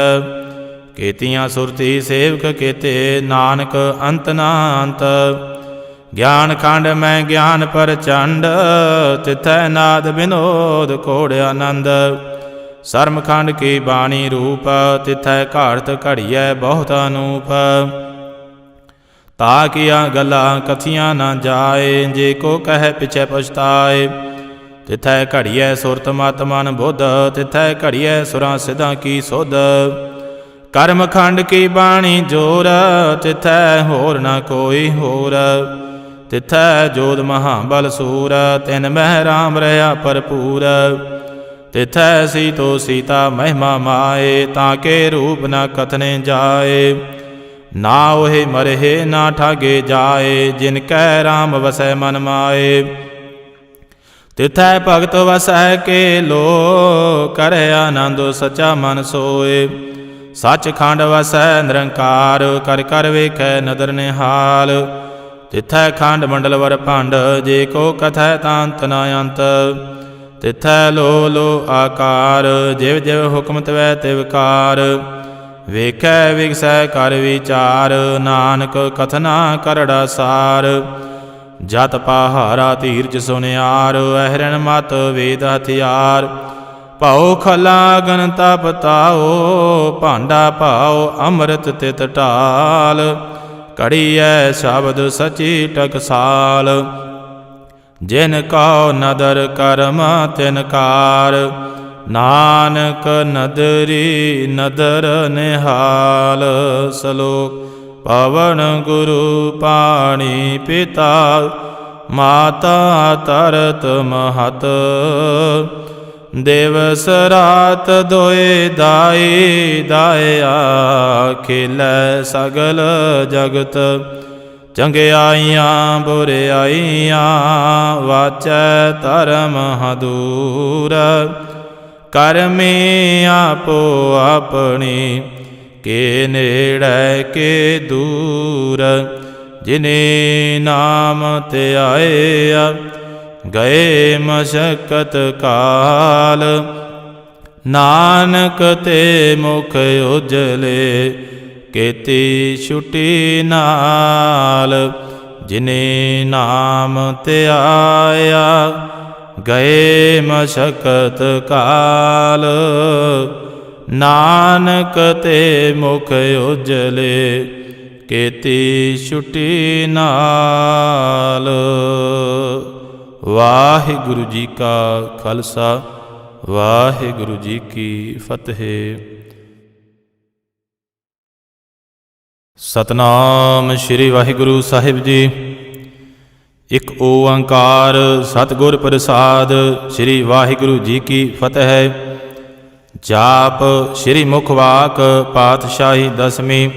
ਕੇਤੀਆਂ ਸੁਰਤੀ ਸੇਵਕ, ਕੇਤੇ ਨਾਨਕ ਅੰਤ ਨਾ ਅੰਤ। ਗਿਆਨ ਖੰਡ ਮੈਂ ਗਿਆਨ ਪ੍ਰਚੰਡ, ਤਿਥੈ ਨਾਦ ਵਿਨੋਦ ਘੋੜ ਆਨੰਦ। ਸਰਮ ਖੰਡ ਕੀ ਬਾਣੀ ਰੂਪ, ਤਿਥੈ ਘਾੜਤ ਘੜੀਐ ਬਹੁਤ ਅਨੂਪ। ਤਾ ਕੀਆਂ ਗੱਲਾਂ ਕਥੀਆਂ ਨਾ ਜਾਏ, ਜੇ ਕੋ ਕਹਿ ਪਿਛੈ ਪਛਤਾਏ। ਤਿਥੈ ਘੜੀਐ ਸੁਰਤ ਮਤ ਮਨ ਬੁੱਧ, ਤਿਥੈ ਘੜੀਐ ਸੁਰਾਂ ਸਿਧਾਂ ਕੀ ਸੁਧ। ਕਰਮ ਖੰਡ ਕੀ ਬਾਣੀ ਜੋਰ, ਤਿਥੈ ਹੋਰ ਨਾ ਕੋਈ ਹੋਰ। ਤਿਥੈ ਜੋਧ ਮਹਾਬਲ ਸੂਰ, ਤਿਨ ਮਹਿ ਰਾਮ ਰਹਾ ਭਰਪੂਰ। ਤਿਥੈ ਸੀਤੋ ਸੀਤਾ ਮਹਿਮਾ ਮਾਏ, ਤਾਂ ਕੇ ਰੂਪ ਨਾ ਕਥਨੇ ਜਾਏ। ਨਾ ਉਹੇ ਮਰਹੇ ਨਾ ਠਾਗੇ ਜਾਏ, ਜਿਨ ਕੈ ਰਾਮ ਵਸੈ ਮਨ ਮਾਏ। ਤਿਥੈ ਭਗਤ ਵਸੈ ਕੇ ਲੋ, ਕਰੈ ਆਨੰਦ ਸਚਾ ਮਨ ਸੋਏ। ਸੱਚ ਖੰਡ ਵਸੈ ਨਿਰੰਕਾਰ, ਕਰ ਕਰ ਵੇਖੈ ਨਦਰ ਨਿਹਾਲ। ਤਿਥੈ ਖੰਡ ਮੰਡਲ ਵਰ ਭੰਡ, ਜੇ ਕੋ ਕਥੈ ਤਾਂ ਅੰਤ ਨਾ ਅੰਤ। ਤਿਥੈ ਲੋ ਲੋ ਆਕਾਰ, ਜਿਵ ਜਿਵ ਹੁਕਮ ਤਵੈ ਤਿਵਕਾਰ। ਵੇਖੈ ਵਿਗਸੈ ਕਰ ਵਿਚਾਰ, ਨਾਨਕ ਕਥਨਾ ਕਰੜਾ ਸਾਰ। ਜਤ ਪਹਾਰਾ ਧੀਰਜ ਸੁਨਿਆਰ, ਅਹਰਣ ਮਤ ਵੇਦ ਹਥਿਆਰ। ਭਾਉ ਖਲਾ ਗਨ ਤਪ ਤਾਓ, ਭਾਂਡਾ ਭਾਉ ਅੰਮ੍ਰਿਤ ਤਿਤ ਢਾਲ। ਘੜੀਐ ਸ਼ਬਦ ਸਚੀ ਟਕਸਾਲ, ਜਿਨ ਕਉ ਨਦਰ ਕਰਮ ਤਿਨ ਕਾਰ। ਨਾਨਕ ਨਦਰੀ ਨਦਰ ਨਿਹਾਲ। ਸਲੋਕ ਪਵਨ ਗੁਰੂ ਪਾਣੀ ਪਿਤਾ, ਮਾਤਾ ਤਰਤ ਮਹਤ। ਦਿਵਸ ਰਾਤ ਦੋਇ ਦਾਈ, ਦਾਇਆ ਖੇਲੈ ਸਗਲ ਜਗਤ। ਚੰਗਿਆਈਆਂ ਬੁਰਿਆਈਆਂ, ਵਾਚੈ ਧਰਮ ਹਦੂਰ। ਕਰਮੀ ਆਪੋ ਆਪਣੀ, ਕੇ ਨੇੜੈ ਕੇ ਦੂਰ। ਜਿਨੇ ਨਾਮ ਧਿਆਇਆ, ਗਏ ਮਸ਼ਕਤ ਕਾਲ। ਨਾਨਕ ਤੇ ਮੁਖ ਉਜਲੇ, ਕੇਤੀ ਛੁਟੀ ਨਾਲ। ਜਿਨੇ ਨਾਮ ਧਿਆਇਆ, ਗਏ ਮਸ਼ਕਤ ਕਾਲ। ਨਾਨਕ ਤੇ ਮੁਖ ਉਜਲੇ, ਕੇਤੀ ਛੁਟੀ ਨਾਲ। ਵਾਹਿਗੁਰੂ ਜੀ ਕਾ ਖਾਲਸਾ, ਵਾਹਿਗੁਰੂ ਜੀ ਕੀ ਫਤਿਹ। ਸਤਨਾਮ ਸ੍ਰੀ ਵਾਹਿਗੁਰੂ ਸਾਹਿਬ ਜੀ। ਇਕ ਓੰਕਾਰ ਸਤਿਗੁਰ ਪ੍ਰਸਾਦ। ਸ੍ਰੀ ਵਾਹਿਗੁਰੂ ਜੀ ਕੀ ਫਤਿਹ। ਜਾਪ ਸ੍ਰੀ ਮੁਖ ਵਾਕ ਪਾਤਸ਼ਾਹੀ ਦਸਵੀਂ।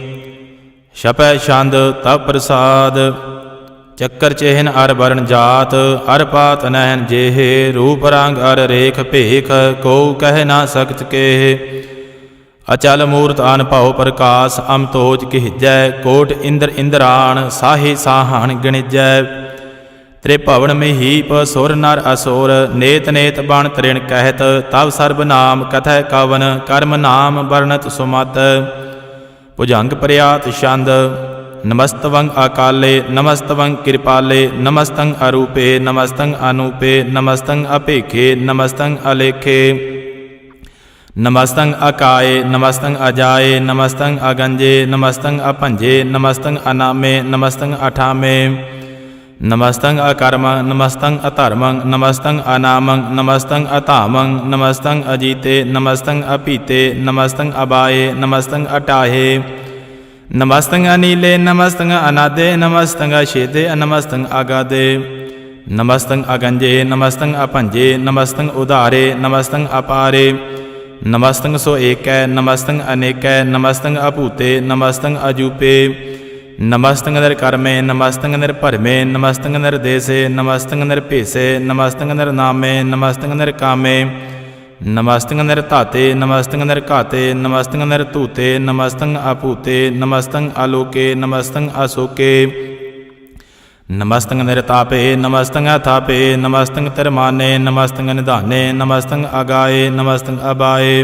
ਛਪੈ ਛੰਦ ਤਵ ਪ੍ਰਸਾਦ। ਚੱਕਰ ਚਿਹਨ ਅਰ ਵਰਨ ਜਾਤ, ਅਰ ਪਾਤ ਨੈਣ ਜੇਹ। ਰੂਪ ਰੰਗ ਅਰ ਰੇਖ ਭੇਖ, ਕੋ ਕਹਿ ਨਾ ਸਕਤ ਕੇਹ। ਅਚਲ ਮੂਰਤ ਅਨ ਭਉ ਪ੍ਰਕਾਸ਼, ਅਮਤੋਜ ਕਿਹਜੈ। ਕੋਟ ਇੰਦਰ ਇੰਦਰਾਣ, ਸਾਹੇ ਸਾਹਣ ਗਣਿਜੈ। ਤ੍ਰਿਭਵਨ ਮਹੀਪ ਸੁਰ ਨਰ ਅਸੁਰ, ਨੇਤ ਨੇਤ ਬਣ ਤ੍ਰਿਣ ਕਹਿਤ। ਤਵ ਸਰਬ ਨਾਮ ਕਥੈ ਕਵਨ, ਕਰਮ ਨਾਮ ਵਰਣਤ ਸੁਮਤ। ਭੁਜੰਗ ਪ੍ਰਿਆਤ ਛੰਦ। ਨਮਸਤਵੰ ਅਕਾਲੇ, ਨਮਸਤਵੰ ਕਿਰਪਾਲੇ। ਨਮਸਤੰ ਅਰੂਪੇ, ਨਮਸਤੰ ਅਨੂਪੇ। ਨਮਸਤੰ ਅਭੇਖੇ, ਨਮਸਤੰ ਅਲੇਖੇ। ਨਮਸਤੰ ਅਕਾਏ, ਨਮਸਤੰ ਅਜਾਏ। ਨਮਸਤੰ ਅਗੰਜੇ, ਨਮਸਤੰ ਅਭੰਜੇ। ਨਮਸਤੰ ਅਨਾਮੇ, ਨਮਸਤੰ ਅਠਾਮੇ। नमस्तं अकर्मं नमस्तं अधर्मं नमस्तं अनामं नमस्तं अधामं नमस्तं अजीते नमस्तं अपीते नमस्तं अबाये नमस्तं अटाहे नमस्तं अनीले नमस्तं अनादे नमस्तं अशेदे नमस्तं अगादे नमस्तं अगंजे नमस्तं अपंजे नमस्तं उदारे नमस्तं अपारे नमस्तं सो एकै नमस्तं अनेकै नमस्तं अभूते नमस्तं अजूपे नमस्तं निर्कर्मे नमस्तं निर्भरमे नमस्तं निर्देशे नमस्तं निर्भेसे नमस्तं निर्नामे नमस्तं निर्कामे नमस्तं निर्धाते नमस्तं निर्घाते नमस्तं निर्धूते नमस्तं अभूते नमस्तं आलोके नमस्तं अशोके नमस्तं निर्तापे नमस्तं अथापे नमस्तं तिरमाने नमस्तं निधाने नमस्तं अगाये नमस्तं अबाये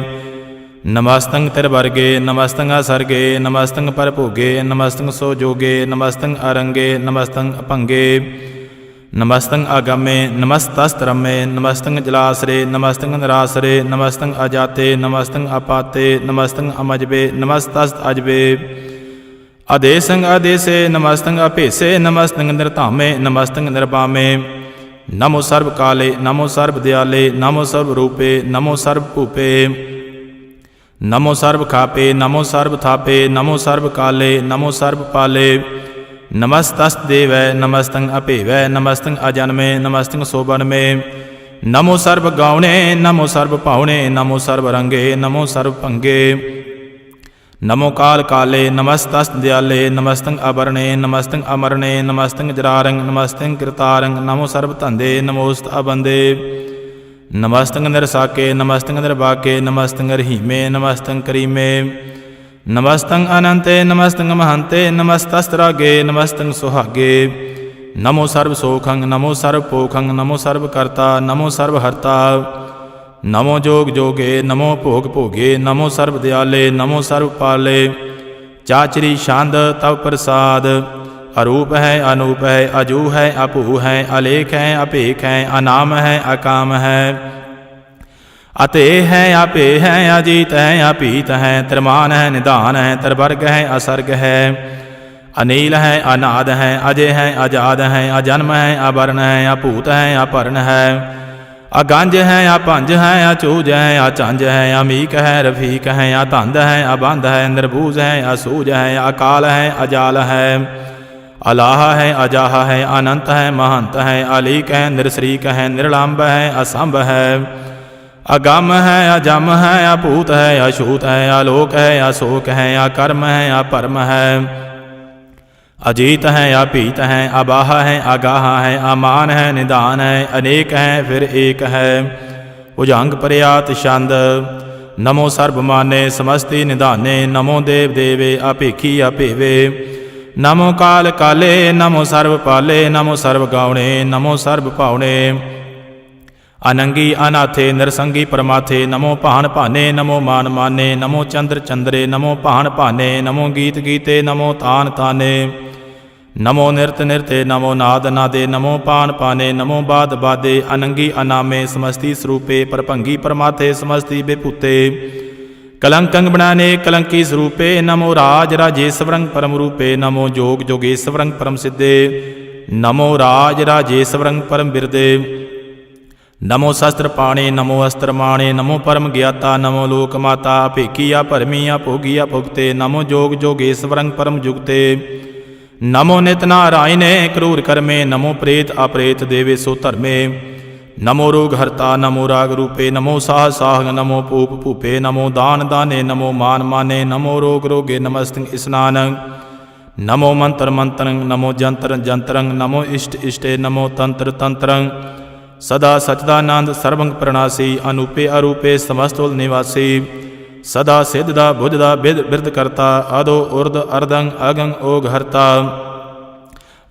नमस्तं तिरवर्गे नमस्तं असर्गे नमस्तं परभोगे नमस्तं सोजोगे नमस्तं अरंगे नमस्तं अपंगे नमस्तं अगम्ये नमस्तस्त्रमे नमस्तं जलाश्रे नमस्तं निराश्रे नमस्तं अजाते नमस्तं अपाते नमस्तं अमजबे नमस्तस्त अजबे अदेशं अदेशे नमस्तं अपेसे नमस्तं निर्धामे नमस्तं निर्वामे नमो सर्वकाले नमो सर्वदयाले नमो सर्वरूपे नमो सर्वभूपे नमो सर्वखापे नमो सर्वथापे नमो सर्वकाले नमो सर्वपाले नमस्तस्देवै नमस्तं अपेवै नमस्तं अजन्मे नमस्तं शोभनमे नमो सर्वगौणे नमो सर्वपावणे नमो सर्वरंगे नमो सर्वभंगे नमो काल काले नमस्तस्दयाले नमस्तं अवर्णे नमस्तं अमरणे नमस्तं जरारंग नमस्तं कृतारंग नमो सर्वतंदे नमोस्त अबंदे नमस्तं निरसाके नमस्तं निर्वाके नमस्तं रहीमे नमस्तं करीमे नमस्तं अनंते नमस्तं महंते नमस्तस्त्रागे नमस्तं सुहागे नमो सर्वसोखं नमो सर्वपोखं नमो सर्वकर्ता नमो सर्वहर्ता नमो जोग जोगे नमो भोग भोगे नमो सर्वदयाले नमो सर्वपाले चाचरी शांद तव प्रसाद अरूप है अनूप है अजू है अपू है अलेख है अपेख है अनाम है अकाम है अते है अपे है अजीत है अपीत है त्रिमान है निदान है त्रिवर्ग है असर्ग है अनील है अनाद है अजय है अजाद है अजन्म है अवर्ण है अपूत है अपर्ण है अगंज है अपंज है अचूज है अचंज है अमीक है रफीक है अतंद है अबंध है निर्भूज है असूज है अकाल है अजाल है अलाह है अजाह है अनंत है महंत है अलीक है निरश्रीक है निर्लंब है असंभ है अगम है अजम है अपूत है अछूत है आलोक है अशोक है अकर्म है अपरम है अजीत है अपीत है अबाह है अगाह है अमान है निदान है अनेक है फिर एक है भुजंग पर्यात छंद नमो सर्वमाने समस्ति निधाने नमो देव देवे अपेखी अपेवे नमो काल काले नमो सर्वपाले नमो सर्वगौणे नमो सर्वभावणे अनंगी अनाथे नरसंगी परमाथे नमो भान भाने नमो मान माने नमो चंद्र चंद्रे नमो भान भाने नमो गीत गीते नमो तान ताने नमो नृत नृते नमो नाद नादे नमो पान पाने नमो बाद बादे अनंगी अनामे समस्ति स्वरूपे परभंगी परमाथे समस्ति बेपूते कलंकंग बनाने कलंकी स्वरूपे नमो राज राजेश्वरंग परम रूपे नमो जोग जोगेश्वरंग परम सिद्धे नमो राज राजेश्वरंग परम बिरदे नमो शस्त्र पाणे नमो अस्त्र माणे नमो परम ज्ञाता नमो लोक माता अपेखिया परमिया भोगिया भुगते नमो जोग जोगेश्वरंग परम जुगते नमो नित नारायणे क्रूर कर्मे नमो प्रेत अप्रेत देवे सो धर्मे नमो रोग हरता नमो राग रूपे नमो साह साह नमो पूप भूपे नमो दान दाने नमो मान माने नमो रोग रोगे नमस्तं स्नान नमो मंत्र मंत्रं नमो जंत्र जंत्रं नमो इष्ट इष्टे नमो तंत्र तंत्रं सदा सचिदानंद सर्वंग प्रणासी अनूपे अरूपे समस्तुल निवासी सदा सिद्धदा बुद्धदा बिरद करता अदो उर्द अर्दंग अगंग ओग हरता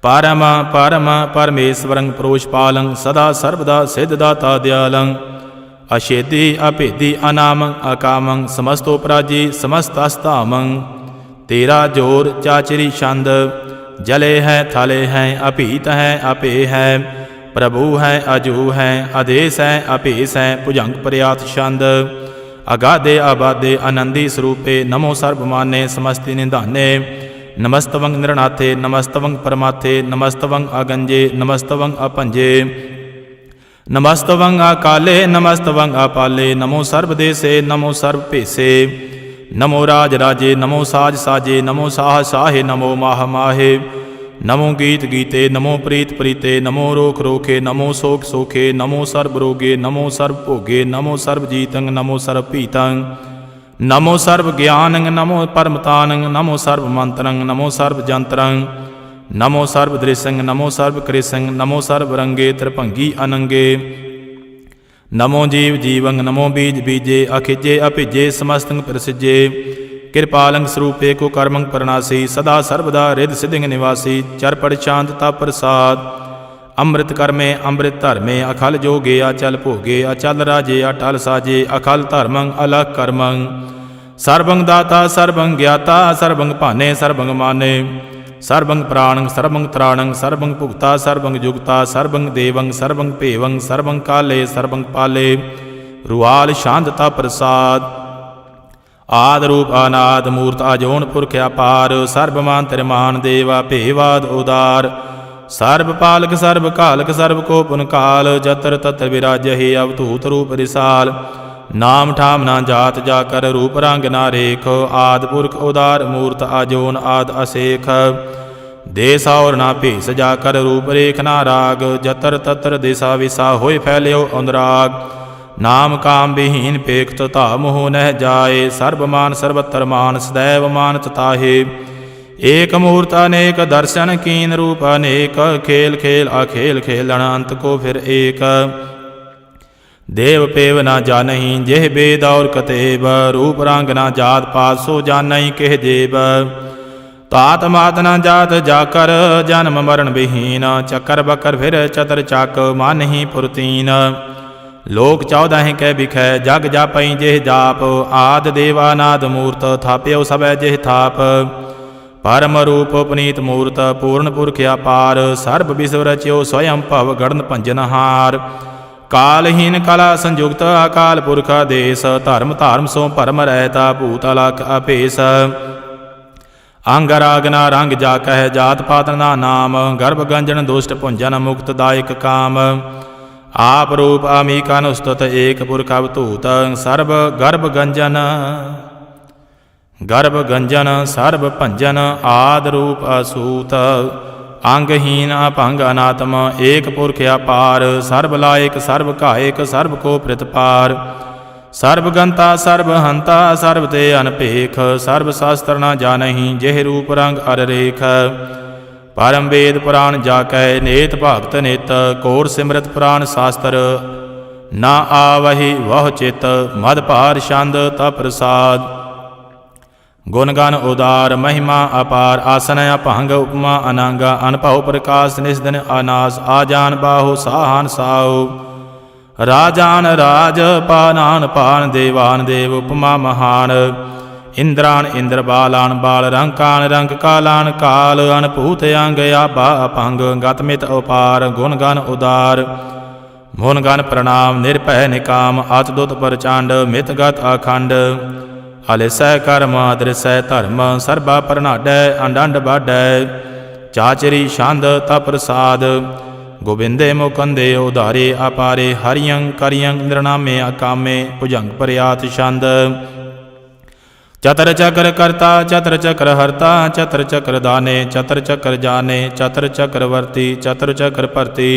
पारमा पारमा परमेश्वरं प्रोषपालं सदा सर्वदा सिद्धदाता दयालं अशेदी अभेदी अनामं अकामं समस्तोपराजी समस्तास्तामं तेरा जोर चाचरी छंद जले है थले हैं अपीत है अपे है प्रभु है अजू है आदेश है अपेश है भुजंग पर्यात छंद अगाधे आबादे आनंदी स्वरूपे नमो सर्वमाने समस्ति निधाने नमस्तवं नृनाथे नमस्तवं परमाथे नमस्तवं अगंजे नमस्तवं अपंजे नमस्तवं अकाले नमस्तवं अपाले नमो सर्वदेशे नमो सर्वपेशे नमो राज राजे नमो साज साजे नमो साह साहे नमो माह माहे नमो गीत गीते नमो प्रीत प्रीते नमो रोख रोखे नमो सोख सोखे नमो सर्व रोगे नमो सर्व भोगे नमो सर्व जीतं नमो सर्व पीतं नमो सर्व ज्ञानं नमो परमतानं नमो सर्व मंत्रं नमो सर्व जंत्रं नमो सर्व दृश्यं नमो सर्व कृशं नमो सर्व रंगे त्रिभंगी अनंगे नमो जीव जीवं नमो बीज बीजे अखिजे अभिजे समस्तंग प्रसिजे कृपालंग स्वरूपे को कर्मंग प्रणासी सदा सर्वदा रिद सिद्धिंग निवासी चरपड़ शांतता प्रसाद अमृत कर्मे अमृत धर्मे अखल जोगे अचल भोगे अचल राजे अटल साजे अखल धर्मंग अलग कर्मंग सर्वंग दाता सर्वंग ज्ञाता सर्वंग भाने सर्वंग माने सर्वंग प्राणं सर्वंग त्राणं सर्वंग भुक्ता सर्वंग जुगता सर्वंग देवं सर्वंग भेवं सर्वंग काले सर्वंग पाले रुआल शांतता प्रसाद आद रूप अनाद मूर्त अजोन पुरख अपार सर्वमान त्रिमान देवा भेवाद उदार सर्व पालक सर्व कालक सर्व को पुन काल जतर तत्र विराजहि अवधूत रूप रिसाल नाम ठाम ना जात जाकर रूप रंग ना रेख आद पुरख उदार मूर्त अजोन आद असेख देश और ना भेस जाकर रूप रेख ना राग जतर तत्र दिशा विसा होय फैल्यो अनुराग नाम काम विहीन पेखत ता मोह नह जाए सर्वमान सर्वत्र मान सदैव मानत ताहे एक मूर्त अनेक दर्शन कीन रूप अनेक खेल खेल अखेल खेलन अंत को फिर एक देव पेव ना जानही जेह वेद और कतेब रूप रंग ना जात पात सो जानही केह देव तात मात ना जात जाकर जन्म मरण विहीन चक्कर बकर फिर चतर चाक मानही पुरतीन लोक 14 कै बिखै जग जापई जेह जाप आद देवानाद मूर्त थाप्यो सब जेह थाप परम रूप पुनीत मूर्त पूर्ण पुरख अपार सर्व विश्व रच्यो स्वयं भव गणन भंजनहार कालहीन कला संयुक्त अकाल पुरख आदेश धर्म धार्म सो परम रहता भूत अलख अभेस अंग राग ना रंग जा कह जात पात ना नाम गर्भ गंजन दुष्ट पुंजन मुक्त दायक काम आप रूप अमीका नुस्तुत एक पुरख अवधूत सर्व गर्भ गंजन सर्व भंजन आद रूप असूत अंगहीन अपंग अनात्म एक पुरख अपार सर्व लायक सर्व कायक सर्व को प्रतिपार सर्वगंता सर्वहंता सर्व ते अनपेख सर्व शास्त्र न जानही जेह रूप रंग अर रेख परम वेद पुराण जाकै नेत भगत नित कोर सिमरत पुराण शास्त्र न आवहि वह चित मद पार छंद तप्रसाद गुणगान उदार महिमा अपार आसन अभंग उपमा अनांगा अनभव प्रकाश निस्दिन अनास आजान बाहु साहान साहु राजान राज पानान पान देवान देव उपमा महान इंद्रान इंद्र बालान बाल रंकान रंक कालान काल अनभूत अंग आभा अपंग गतमित उपार गुणगान उदार मुनगन प्रणाम निर्भय निकाम अतदुत प्रचंड मितगत अखंड अलिसै कर्म अदृसै धर्म सर्वा प्रनाडै अंड बाडै चाचरी छंद तप्रसाद गोबिंदे मुकंदे उदारे अपारे हरियं करियं नृनामे अकामे भुजंग प्रयात छंद चतर चक्र कर्ता चतर चक्र हरता चतर चक्र दाने चतर चक्र जाने चतर चक्रवर्ती चतर चक्र परती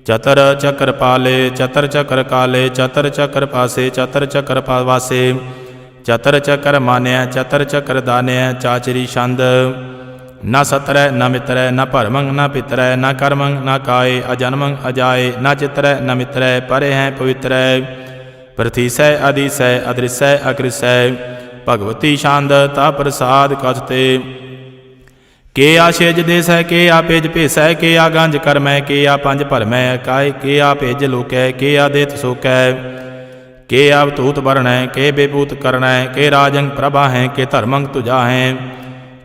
चतर चक्र पाले चतर चक्र काले चतर चक्र पासे चतर चक्र पावासे चतर चक्र मान्य चतर चक्र दान्य चाचरी छंद न सतर न मित्र न भरमंग न पितर न कर्मंग न काय अजन्मंग अजाय न चित्र न मित्र परे हैं पवित्र प्रथिसय अधिसय अदृश्य अकृसय भगवती छंद ता प्रसाद कथते के आशेज देस है के आ पेज भेस है के आ गंज कर्म है के आ पंज भरम है काय के आ पेज लोक है के आदित सुख है के अवधूत वर्ण है के बेभूत कर्ण है के राजंग प्रभा है के धर्मंग तुझा है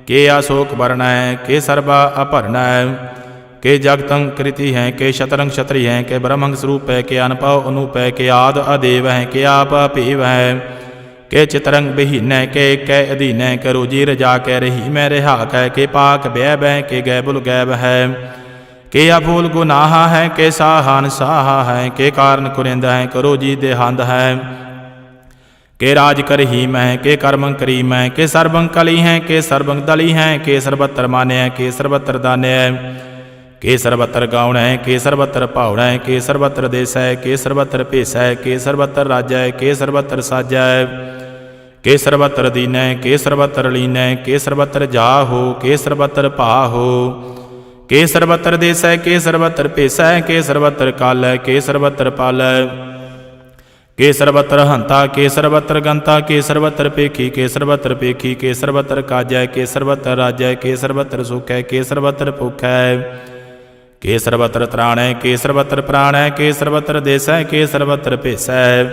के अशोक वर्ण है के सर्वा अपर्ण है के जगतंग कृति हैं के शतरंग क्षत्रिय हैं के ब्रह्मंग स्वरूप है के अनपव अनूप है के आद अदेव हैं के आप अपेव है के चितरंग बहीनै के कै अधीनै के रोजी रजा कै रही मैं रिहा कै के पाक बैब है के गैबुल गैब है के अफूल गुनाहा है के साहान साहा है के कारण कुरिंद है के रोजी देहांद है के राज करही मैं के कर्मं करी मैं के सर्वं कली हैं के सर्वं दली हैं के सर्वत्र मान्य है के सर्वत्र दान्य है के सर्वत्र गाउण है के सर्वत्र भावण है के सर्वत्र देश है के सर्वत्र भेस है के सर्वत्र राज है के सर्वत्र साज है के सर्वत्र दीन है के सर्वत्र लीन है के सर्वत्र जा हो के सर्वत्र भा हो के सर्वत्र देश है के सर्वत्र भेस है के सर्वत्र काल है के सर्वत्र पाल है के सर्वत्र हंता के सर्वत्र गंता के सर्वत्र पेखी के सर्वत्र पेखी के सर्वत्र काजय के सर्वत्र राज्य के सर्वत्र सुख है के सर्वत्र भुख है के सर्वत्र त्राण है के सर्वत्र प्राण है के सर्वत्र देश है के सर्वत्र भेस है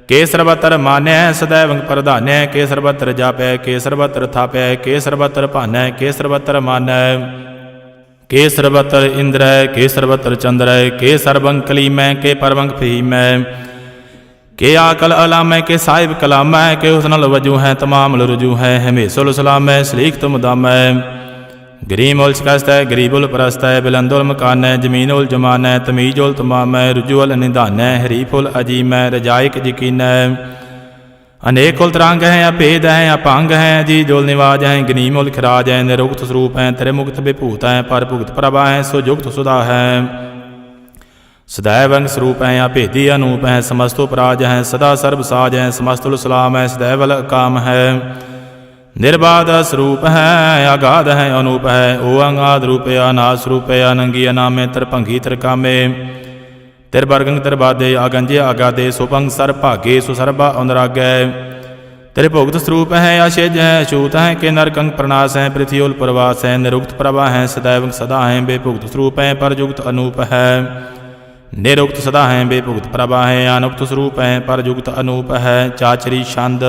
के सर्वत्र मान्य है सदैव प्रधान है के सर्वत्र जाप है के सर्वत्र थाप है के सर्वत्र भान है के सर्वत्र मान है के सर्वत्र इंद्र है के सर्वत्र चंद्र है के सर्वं कलीम है के परमं फहीम है के आकल अलाम है के साहिब कलाम है के हुस्नल वजू है तमाम रुजू है हमेशुल सलाम है सलीख तुम दाम है गरीम उल शिकस्त है गरीबुल परस्त है बुलंदुल मकान है जमीन उल जमान है तमीजुल तमाम है रुजुअल निधान है हरीफुल अजीम है रजाइक यकीन है अनेक उल तरंग है अभेद है अभंग है जी जोल निवाज है गनीम उल खराज है निरुक्त स्वरूप है त्रिमुक्त विभूत है पर भुगत प्रभा है सुजुक्त सुधा है सदैव अंग स्वरूप हैं अभेदी अनूप हैं समस्त उपराज हैं सदा सर्व साज हैं समस्तुल सलाम है सदैव काम है निर्बाध स्वरूप है अगाध है अनूप है ओ अंगाद रूपे अनाथ रूपे अनंगी अनामे त्रिभंगी त्रिकामे तिरबरगंग तिरबादे अगंजे अगादे सुभंग सर भागे सुसरबा अनुरागै त्रिभुगत स्वरूप है अशेज है अछूत है के नरकंग प्रणाश है पृथ्वी उल प्रवास है निरुक्त प्रभा है सदैव सदा है बेभुगत स्वरूप है परजुगत अनूप है निरुक्त सदा हैं बेभुगत प्रभा है अनुक्त स्वरूप हैं परजुगत अनूप है चाचरी छंद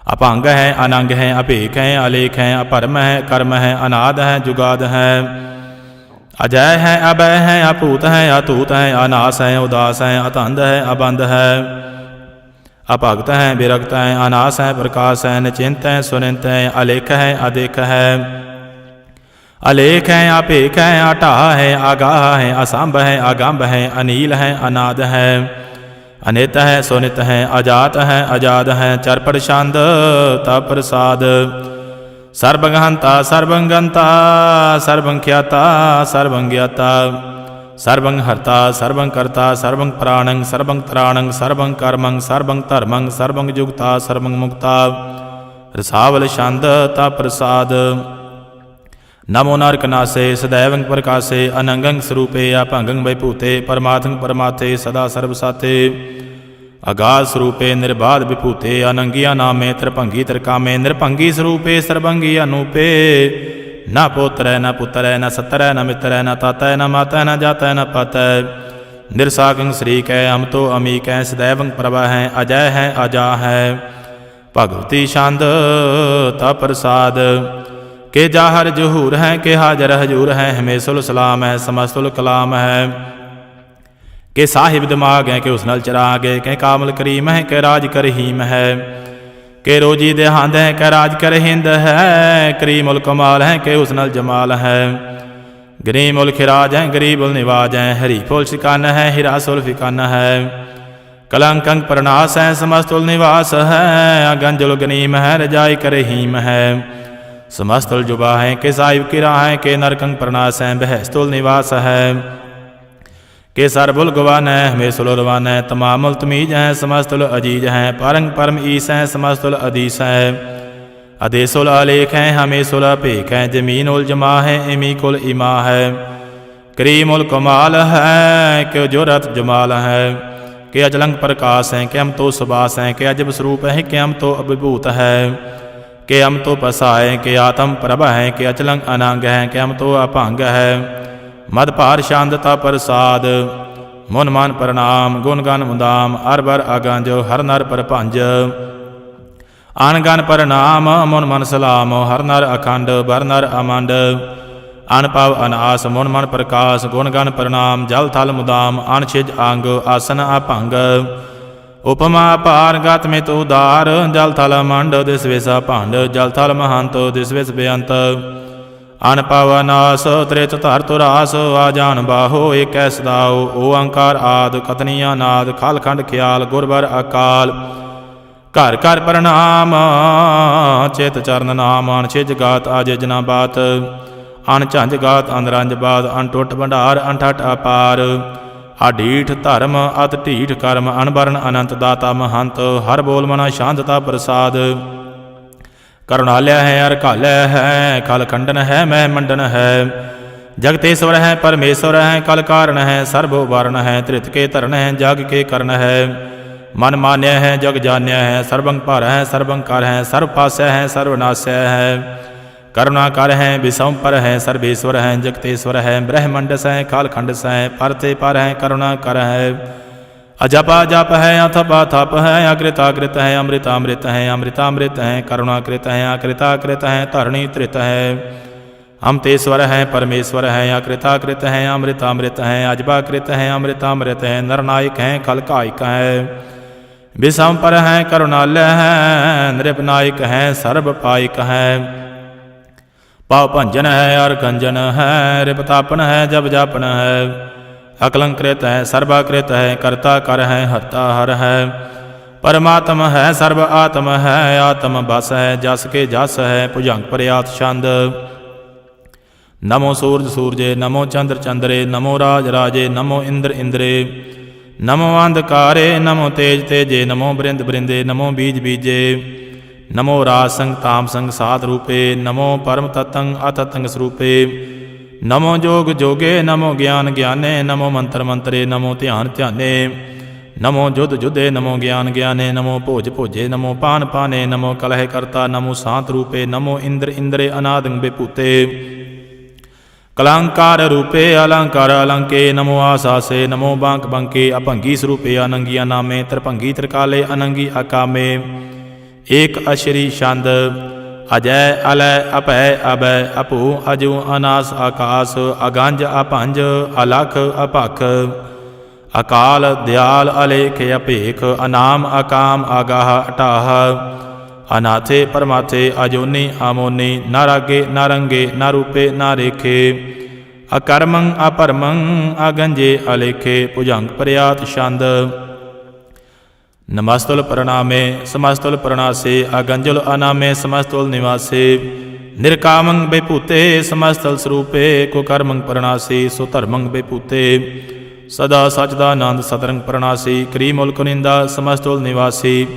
अपंग है अनंग है अभेक है अलेख है अपरम है कर्म है अनाद है जुगाद है अजय है अभय है अपूत है अतूत है अनास है उदास है अतंद है अबंध है अपभक्त है विरक्त है अनास है प्रकाश है निचिंत है सुनिंत है अलेख है अदेख है अलेख है अपेख है अटाह है आगाह है असंभ है अगंभ है अनील है अनाद है अनित है सुनित है अजात है अजाद है चरपड़ छंद तप्रसाद सर्वगहंता सर्वंगंता सर्वंख्याता सर्वज्ञाता सर्वं हर्ता सर्वं कर्ता सर्वं प्राणं सर्वं त्राणं सर्वं कर्मं सर्वं धर्मं सर्वं युक्ता सर्वं मुक्ता रसावल छंद तप्रसाद नमो नारकनासे सदैवं प्रकाशे अनंगं स्वरूपे अभंगं वैभूते परमात्मं परमाथे सदा सर्वसाथे अगाध स्वरूपे निर्बाध विभूते अनंगिया नामे त्रिभंगी त्रिकामे निर्भंगी स्वरूपे सर्वंगी अनूपे न पोत्र न पुत्र न सत्र न मित्र न ताता न माता न जाता न पत निरसागं श्रीक है हम तो अमीक है सदैवं प्रभा है अजय है अजा है भगवती छंद तप्रसाद के जाहर जहूर हैं के हाजर हजूर हैं हमेशुल सलाम है समस्तुल कलाम है के साहिब दिमाग है के उसनल चिराग है के कामल करीम है के राज करहीम है के रोजी देहांद है के राज कर हिंद है करीमुल कमाल है के उसनल जमाल है गरीमुल खिराज है गरीबुल निवाज है हरीफुल शिकान है हिरासुल फिकान है कलंकंग प्रणास है समस्तुल निवास है अगंजुल गनीम है रजाई करहीम है समस्तुल जुबा है के साहिब किरा है के नरकंग प्रणास है बहस्तुल निवास है के सरबुल गुवान है हमेशुल रवान है तमामुल तमीज है समस्तुल अजीज है परंग परम ईस है समस्तुल अदीस है अदेसुल अलेख है हमेशुल अपेख है जमीन उल जमा है इमी कुल इमा है करीमुल कमाल है के जोरत जमाल है के अजलंग प्रकाश है के हम तो सुबास हैं के अजब स्वरूप है के हम तो अभिभूत है के हम तो पसाए के आत्म प्रभ है के अचलंग अनंग है के हम तो अभंग है मदभार शांतता प्रसाद मुन मान प्रणाम गुणगान मुदाम अरबर अगंज हर नर परभंज अनगन प्रणाम मुन मन सलाम हर नर अखंड बर नर अमंड अनपव अनास मुन मन प्रकाश गुणगन प्रणाम जल थल मुदाम अनछिज अंग आसन अभंग ਉਪਮਾ ਭਾਰ ਗਤ ਮਿਤ ਉਦਾਰ, ਜਲ ਥਲ ਮੰਡ ਦਿਸ ਵਿਸਾ ਭੰਡ, ਜਲ ਥਲ ਮਹੰਤ ਦਿਸ ਵਿਸ ਬੇਅੰਤ। ਅਨ ਪਵਨਾਸ ਤ੍ਰਿਤ ਧਰ ਤੁਰਾਸ, ਆ ਜਾਨ ਬਾਹੋ ਏਕੈ ਸਦਾਉ। ਓੰਕਾਰ ਆਦ ਕਤਨੀਆ ਨਾਦ, ਖਲ ਖੰਡ ਖਿਆਲ ਗੁਰਬਰ ਅਕਾਲ। ਘਰ ਘਰ ਪ੍ਰਣਾਮ ਚਿਤ ਚਰਨ ਨਾਮ, ਅਣ ਛਿਜ ਗਾਤ ਅਜ ਜਨਾ ਬਾਤ। ਅਣ ਝੰਜ ਗਾਤ ਅੰਦਰੰਜ ਬਾਦ, ਅਣ ਟੁੱਟ ਭੰਡਾਰ ਅਣਠਟ ਅਪਾਰ। ਅਢੀਠ ਧਰਮ ਅਤ ਢੀਠ ਕਰਮ, ਅਣਬਰਨ ਅਨੰਤ ਦਾਤਾ ਮਹੰਤ। ਹਰ ਬੋਲ ਮਨਾ ਸ਼ਾਂਤਤਾ ਪ੍ਰਸਾਦ, ਕਰੁਣਾਲਿਆ ਹੈ ਅਰ ਘਾਲਿਆ ਹੈ। ਖਲ ਖੰਡਨ ਹੈ ਮਹਿ ਮੰਡਨ ਹੈ, ਜਗਤੇਸ਼ਵਰ ਹੈ ਪਰਮੇਸ਼ਵਰ ਹੈ। ਕਲ ਕਾਰਨ ਹੈ ਸਰਬੋ ਵਾਰਨ ਹੈ, ਧ੍ਰਿਤ ਕੇ ਧਰਨ ਹੈ ਜਗ ਕੇ ਕਰਨ ਹੈ। ਮਨ ਮਾਨਿਆ ਹੈ ਜਗ ਜਾਣਿਆ ਹੈ, ਸਰਬੰਗ ਭਰ ਹੈ ਸਰਬੰਕਾਰ ਹੈ। ਸਰਬ ਪਾਸੈ ਹੈ ਸਰਵਨਾਸੈ ਹੈ, ਕਰੁਣਾ ਕਰ ਹੈ ਵਿਸਮ ਪਰ ਹੈ। ਸਰਬੇਸ਼ਵਰ ਹੈ ਜਗਤੇਸ਼ਵਰ ਹੈ, ਬ੍ਰਹਮੰਡਸ ਹੈ ਕਾਲ ਖੰਡਸ ਹੈ। ਪਰਤੇ ਪਰ ਹੈ ਕਰੁਣਾ ਕਰ ਹੈ, ਅਜਪਾ ਜਪ ਹੈ ਅਥਪਾ ਥਪ ਹੈ। ਅਕ੍ਰਿਤਾ ਕ੍ਰਿਤ ਹੈ ਅੰਮ੍ਰਿਤਾ ਅੰਮ੍ਰਿਤ ਹੈ, ਅੰਮ੍ਰਿਤਾ ਅੰਮ੍ਰਿਤ ਹੈ। ਕਰੁਣਾ ਕ੍ਰਿਤ ਹੈ ਅਕ੍ਰਿਤਾ ਕ੍ਰਿਤ ਹੈ, ਧਰਣੀ ਧ੍ਰਿਤ ਹੈ। ਅਮਤੇਸ਼ਵਰ ਹੈ ਪਰਮੇਸ਼ਵਰ ਹੈ, ਅਕ੍ਰਿਤਾ ਕ੍ਰਿਤ ਹੈ ਅੰਮ੍ਰਿਤਾ ਅੰਮ੍ਰਿਤ ਹੈ। ਅਜਪਾ ਕ੍ਰਿਤ ਹੈ ਅੰਮ੍ਰਿਤਾ ਅੰਮ੍ਰਿਤ ਹੈ। ਨਰਨਾਇਕ ਹੈ ਖਲ ਕਾਇਕ ਹੈ, ਵਿਸਮ ਪਰ ਹੈ ਕਰੁਣਾਲਯ ਹੈ। ਨਿਰਭਨਾਇਕ ਹੈ ਸਰਬ ਪਾਇਕ ਹੈ, ਪਾਉ ਭੰਜਨ ਹੈ ਅਰ ਗੰਜਨ ਹੈ। ਰਿਪਤਾਪਨ ਹੈ ਜਬ ਜਾਪਨ ਹੈ, ਅਕਲੰਕ੍ਰਿਤ ਹੈ ਸਰਬਾਕ੍ਰਿਤ ਹੈ। ਕਰਤਾ ਕਰ ਹੈ ਹਰਤਾ ਹਰ ਹੈ, ਪਰਮਾਤਮ ਹੈ ਸਰਬ ਆਤਮ ਹੈ। ਆਤਮ ਬਸ ਹੈ ਜਸ ਕੇ ਜਸ ਹੈ, ਭੁਜੰਗ ਪ੍ਰਿਆਤ ਛੰਦ। ਨਮੋ ਸੂਰਜ ਸੂਰਜੇ, ਨਮੋ ਚੰਦਰ ਚੰਦਰੇ, ਨਮੋ ਰਾਜ ਰਾਜੇ, ਨਮੋ ਇੰਦਰ ਇੰਦਰੇ। ਨਮੋ ਅੰਧਕਾਰੇ, ਨਮੋ ਤੇਜ ਤੇਜੇ, ਨਮੋ ਬ੍ਰਿੰਦ ਬ੍ਰਿੰਦੇ, ਨਮੋ ਬੀਜ ਬੀਜੇ। ਨਮੋ ਰਾਜ ਸੰਗ ਤਾਮ ਸੰਗ ਸਾਧ ਰੂਪੇ, ਨਮੋ ਪਰਮ ਤਤੰਗ ਅਤਤੰਗ ਸਰੂਪੇ। ਨਮੋ ਜੋਗ ਜੋਗੇ, ਨਮੋ ਗਿਆਨ ਗਿਆਨੇ, ਨਮੋ ਮੰਤਰ ਮੰਤਰੇ, ਨਮੋ ਧਿਆਨ ਧਿਆਨੇ। ਨਮੋ ਜੁਧ ਜੁਧੇ, ਨਮੋ ਗਿਆਨ ਗਿਆਨੇ, ਨਮੋ ਭੋਜ ਭੋਜੇ, ਨਮੋ ਪਾਨ ਪਾਨੇ। ਨਮੋ ਕਲਹਿ ਕਰਤਾ, ਨਮੋ ਸਾਤ ਰੂਪੇ, ਨਮੋ ਇੰਦਰ ਇੰਦਰੇ ਅਨਾਦਿ ਬੇਪੂਤੇ। ਕਲੰਕਾਰ ਰੂਪੇ ਅਲੰਕਾਰ ਅਲੰਕੇ, ਨਮੋ ਆਸਾਸੇ, ਨਮੋ ਬਾਂਕ ਬੰਕੇ। ਅਭੰਗੀ ਸਰੂਪੇ ਅਨੰਗੀਆ ਨਾਮੇ, ਤ੍ਰਿਭੰਗੀ ਤ੍ਰਿਕਾਲੇ ਅਨੰਗੀ ਅਕਾਮੇ। ਏਕ ਅਸ਼ਰੀ ਛੰਦ, ਅਜੈ ਅਲੈ ਅਭੈ ਅਭੈ। ਅਭੂ ਅਜੂ ਅਨਾਸ ਆਕਾਸ, ਅਗੰਜ ਅਭੰਜ ਅਲਖ ਅਭਖ। ਅਕਾਲ ਦਿਆਲ ਅਲੇਖ ਅਭੇਖ, ਅਨਾਮ ਅਕਾਮ ਆਗਾਹ ਅਟਾਹ। ਅਨਾਥੇ ਪਰਮਾਥੇ, ਅਜੋਨੀ ਆਮੋਨੀ। ਨਾ ਰਾਗੇ ਨਾ ਰੰਗੇ, ਨਾ ਰੂਪੇ ਨਾ ਰੇਖੇ। ਅਕਰਮੰ ਅਪਰਮੰ, ਅਗੰਜੇ ਅਲੇਖੇ। ਭੁਜੰਗ ਪ੍ਰਿਆਤ ਛੰਦ। ਨਮਸਤੁਲ ਪ੍ਰਣਾਮੇ ਸਮਸਤੁਲ ਪ੍ਰਣਾਸੇ, ਅਗੰਜੁਲ ਅਨਾਮੇ ਸਮਸਤੁਲ ਨਿਵਾਸੇ। ਨਿਰਕਾਮੰ ਬੇਪੂਤੇ, ਸਮਸਤਲ ਸਰੂਪੇ। ਕੁਕਰਮੰ ਪ੍ਰਣਾਸੀ, ਸੋ ਧਰਮੰ ਬੇਪੂਤੇ। ਸਦਾ ਸਚ ਦਾ ਆਨੰਦ ਸਤਰੰਗ ਪ੍ਰਣਾਸੀ। ਕਰੀ ਮੁਲਕ ਨਿੰਦਾ ਸਮਸਤੁਲ ਨਿਵਾਸੀ।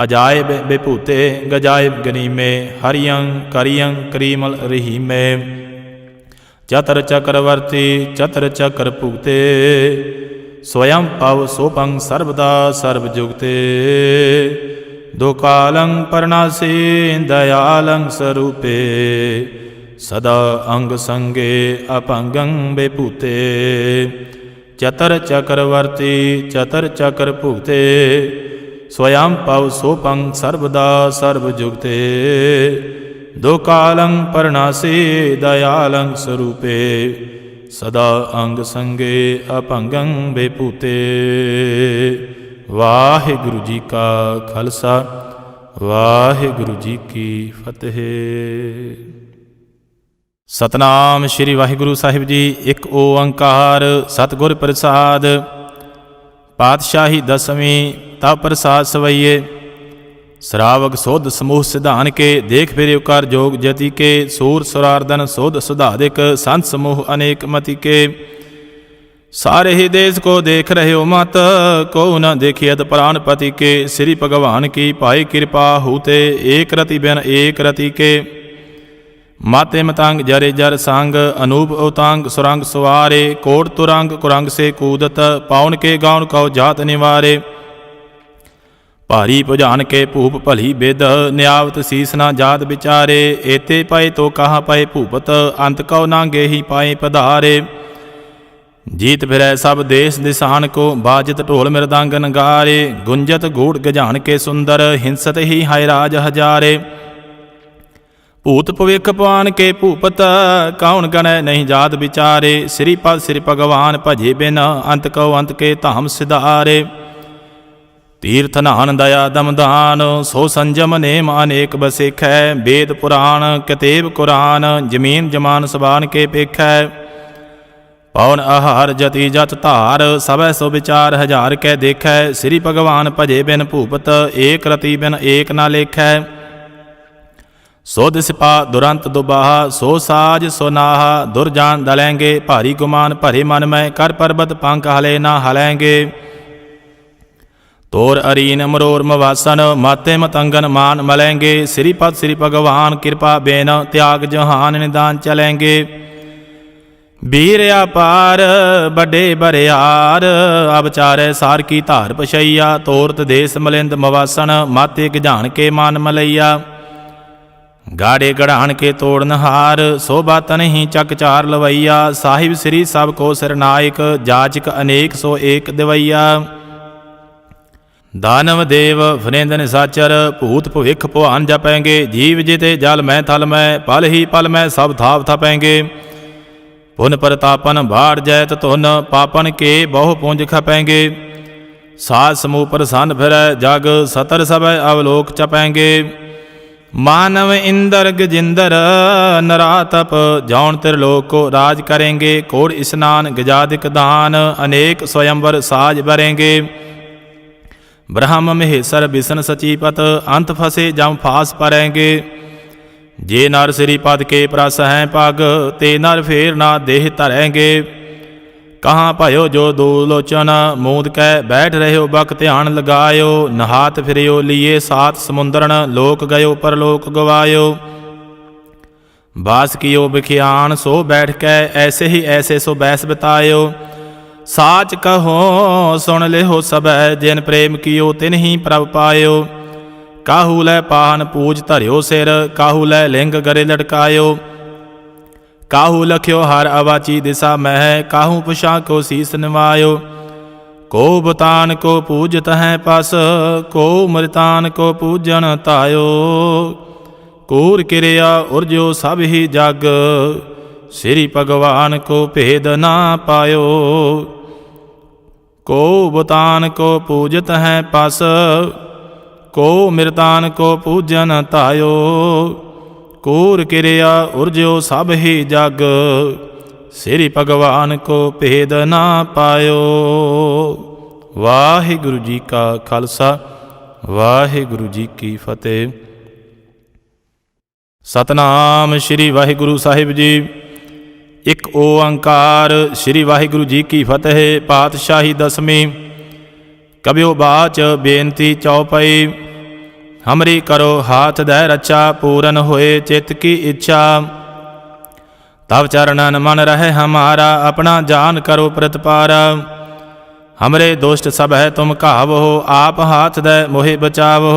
ਅਜਾਏ ਬੇਪੂਤੇ, ਗਜਾਏ ਗਨੀਮੇ। ਹਰੀਅੰ ਕਰੀਅੰ ਕਰੀਮਲ ਰਹੀਮੇ। ਚਤਰ ਚੱਕਰਵਰਤੀ, ਚਤਰ ਚੱਕਰ ਭੁਗਤੇ। ਸਵਯੰ ਪਵ ਸੋਪੰ ਸਰਬਦਾ ਸਰਬ ਜੁਗਤੇ। ਦੁਕਾਲੰ ਪਰਨਾਸੀ, ਦਇਆਲੰ ਸਰੂਪੇ। ਸਦਾ ਅੰਗ ਸੰਗੇ ਅਭੰਗੰ ਬੇਪੂਤੇ। ਚਤਰ ਚੱਕਰਵਰਤੀ, ਚਤਰ ਚੱਕਰ ਭੁਗਤੇ। ਸਵਯੰ ਪਵ ਸੋਪੰ ਸਰਬਦਾ ਸਰਬ ਜੁਗਤੇ। ਦੁਕਾਲੰ ਪਰਨਾਸੀ, ਦਇਆਲੰ ਸਰੂਪੇ। ਸਦਾ ਅੰਗ ਸੰਗੇ ਅਭੰਗੰ ਬੇਪੂਤੇ। ਵਾਹਿਗੁਰੂ ਜੀ ਕਾ ਖਾਲਸਾ, ਵਾਹਿਗੁਰੂ ਜੀ ਕੀ ਫਤਿਹ। ਸਤਨਾਮ ਸ੍ਰੀ ਵਾਹਿਗੁਰੂ ਸਾਹਿਬ ਜੀ। ਇੱਕ ਓੰਕਾਰ ਸਤਿਗੁਰ ਪ੍ਰਸਾਦ। ਪਾਤਸ਼ਾਹੀ ਦਸਵੀਂ ਤਵ ਪ੍ਰਸਾਦ ਸਵਈਏ। ਸਰਾਵਕ ਸੋਧ ਸਮੂਹ ਸਿਧਾਨ ਕੇ, ਦੇਖ ਫਿਰਿਓ ਕਰ ਜੋਗ ਜਤੀ ਕੇ। ਸੂਰ ਸੁਰਾਰਦਨ ਸੋਧ ਸੁਧਾਦਿਕ, ਸੰਤ ਸਮੂਹ ਅਨੇਕ ਮਤੀ ਕੇ। सारे ही देश को देख रहे हो मत, को न देखियत प्राणपति के। श्री भगवान की पाई कृपा होते, एक रति बिन एक रति के। माते मतंग जरे जर संग, अनूप उतांग सुरंग सवारे। कोट तुरंग कुरंग से कूदत, पाउन के गाउन कौ जात निवारे। भारी भुजान के भूप भली बिद, न्यावत शीस ना जात विचारे। एते पाए तो कहाँ पाए भूपत, अंत कौ नांगे ही पाए पधारे। जीत फिरै सब देश दिसान को, बाजत ढोल मृदंग नगारे। गुंजत गूढ़ गजान के सुंदर, हिंसत ही हाय राज हजारे। भूत भविख पवान के भूपत, कौन गणै नहीं जात विचारे। श्रीपद श्री भगवान भजे बिन, अंत कौ अंत के धाम सिधारे। तीर्थ नान दया दमदान, सो संजम नेम अनेक बसेखै। वेद पुराण कितेब कुरान, जमीन जमान सबान के पेखै। पवन आहार जति जत धार, सबै सो विचार हजार कै देखै। श्री भगवान भजे बिन भूपत, एक रति बिन एक ना लेखै। सोध सिपा दुरंत दुबाहा, सो साज सो नाहा। दुरजान दलेंगे भारी गुमान, भरे मन में कर पर्वत पंख हले ना हलेंगे। तोर अरीन मरोर मवासन, माते मतंगन मान मलेंगे। श्रीपद श्री भगवान कृपा बेन, त्याग जहान निदान चलेंगे। वीर अपार बड़े बरियार, अब चारे सार की धार पशैया। तोरत देश मलिंद मवासन, माते गजान के मान मलैया। गाड़े गढ़ान के तोड़न हार, शोभा तनहि चक चार लवैया। साहिब श्री सब को सिरनायक, जाचक अनेक सो एक दिवैया। दानव देव फरेंद निसाचर, भूत भविख भवान जपेंगे। जीव जिते जल मैं थल में, पल ही पल में सब थाप थपेंगे। पुन प्रतापन बाढ़ जैत तुन, पापन के बहु पुंज खपेंगे। सात समूह प्रसन्न फिर जग, सतर सब अवलोक चपेंगे। मानव इंदर गजिंदर नरातप, जौन त्रिलोक को राज करेंगे। कोड़ स्नान गजादिक दान, अनेक स्वयंवर साज भरेंगे। ब्रह्म महेश्वर बिसन सचीपत, अंत फंसे जम फास परेंगे। जे नर श्री पद के प्रस हैं पग, ते नर फेर ना देह धरेंगे। कहाँ भयो जो दूलोचन, मूद कै बैठ रहे हो बक ध्यान लगायो। नहात फिरियो लिए सात समुंदरन, लोक गयो परलोक गवायो। बास कियो बिख्यान सो बैठ कै, ऐसे ही ऐसे सो बैस बितायो। साच कहो सुन ले हो सब, जिन प्रेम कियो तिन ही प्रभ पायो। काहू लै पाहन पूज धरियो सिर, काहू लै लिंग गरे लटकायो। काहू लख्यो हर अवाची दिशा मह, काहू पुछा को शीस निवायो। को बुतान को पूजत हैं पस, को मृतान को पूजन तायो। कूर किरिया उर्जो सब ही जग, श्री भगवान को भेद ना पायो। को बुतान को पूजत हैं पस, को मृतान को पूजन तायो। कूर किरिया उर्जो सब ही जग, श्री भगवान को भेद ना पायो। वाहिगुरु जी का खालसा, वाहिगुरु जी की फतेह। सतनाम श्री वाहिगुरु साहिब जी। एक ओंकार श्री वाहिगुरु जी की फतेह। पातशाही दसवीं। कबियो बाच बेनती चौपाई। हमरी करो हाथ दय रचा, पूरन होए चित्त की इच्छा। तब चरणन मन रहे हमारा, अपना जान करो प्रतिपारा। हमरे दुष्ट सब है तुम कहावो, आप हाथ दय मोहे बचावो।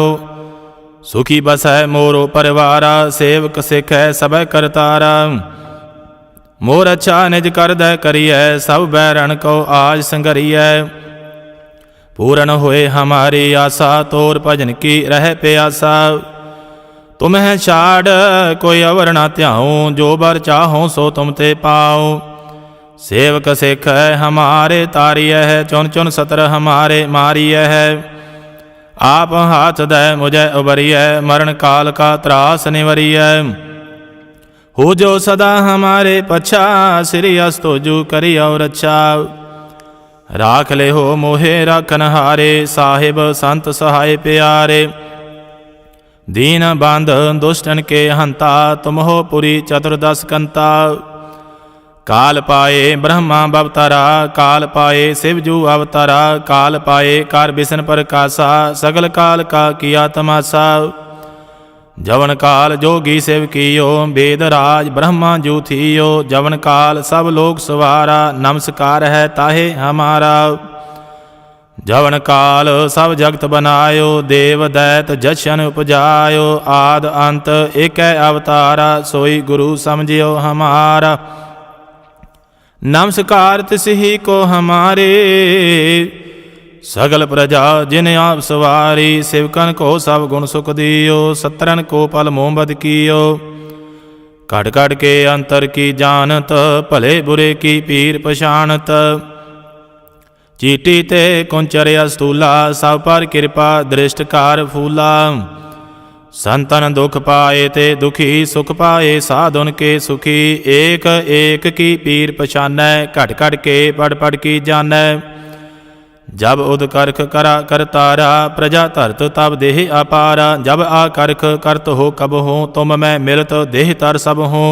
सुखी बस है मोरो परिवारा, सेवक सिख है सब करतारा। मोर अच्छा निज कर दय करिय, सब बैरन को आज संगरिय। पूरन होए हमारी आशा, तोर भजन की रह प्यासा। तुम्हें छाड़ कोई अवर ना त्याऊँ, जो बर चाहो सो तुम ते पाओ। सेवक सिख है हमारे तारिय है, चुन चुन सतर हमारे मारिय है। आप हाथ दय मुझे उबरिय, मरण काल का त्रास निवरिय। हो जो सदा हमारे पछा, श्री अस्तो जू करी और अच्छा। राख ले हो मोहे राखन हारे, साहिब संत सहाय प्यारे। दीन बांध दुष्टन के हंता, तुम हो पुरी चतुर्दश कंता। काल पाए ब्रह्मा बवतारा, काल पाए शिवजू अवतारा। काल पाए कार बिसन प्रकाशा, सगल काल का किया तमाशा। जवन काल जोगी शिव कियो, वेद राज ब्रह्मा जू थियो। जवन काल सब लोग सवारा, नमस्कार है ताहे हमारा। जवन काल सब जगत बनायो, देव दैत जशन उपजायो। आद अंत एक अवतारा, सोई गुरु समझियो हमारा। नमस्कार तिस ही को हमारे, सगल प्रजा जिन आप सवारी। सेवकन को सब गुण सुख दियो, सत्रन को पल मोहम्मद कियो। कट कट के अंतर की जानत, भले बुरे की पीर पछानत। ਚੀਟੀ ਤੇ ਕੁੰਚਰਿਆ ਸਤੂਲਾ, ਸਭ ਪਰ ਕਿਰਪਾ ਦ੍ਰਿਸ਼ਟਕਾਰ ਫੂਲਾ। संतन दुख पाए ते दुखी, सुख पाए साधुन के सुखी। एक एक की पीर पछानै, घट घट के पढ़ पढ़ की जानै। जब उद करख करा करतारा, प्रजा धरत तब देह अपारा। जब आ करख करत हो कब हो, तुम मैं मिलत देह तर सब हो।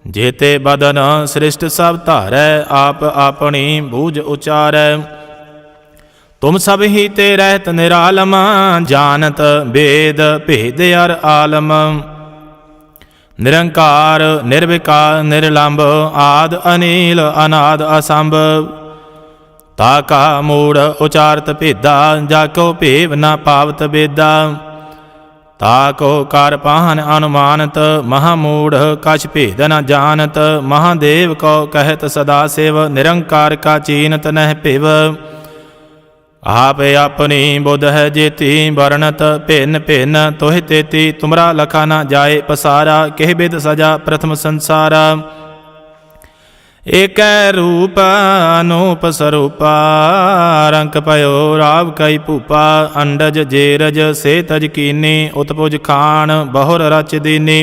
जेते बदन सृष्ट सब धारै, आप अपनी बूझ उचारै। तुम सब ही ते रहत निरालम, जानत वेद भेद अर आलम। निरंकार निर्विकार निर्लंब, आद अनील अनाद असंभ। ताका मूढ़ उचारत भेदा, जाको भेव न पावत बेदा। ताको कार पाहन अनुमानत, महामूढ़ कछ भेद न जानत। महादेव को कहत सदा सेव, निरंकार का चीनत नह पिव। आप अपनी बुध है जेती, वर्णत भिन्न भिन्न तोहि तेती। तुमरा लखा न जाए पसारा, केह बिद सजा प्रथम संसारा। एक रूप अनूप स्वरूपा, रंक पयो राव कई भूपा। अंडज जेरज से तज कीनी, उत्पुज खान बहुर रच दीनी।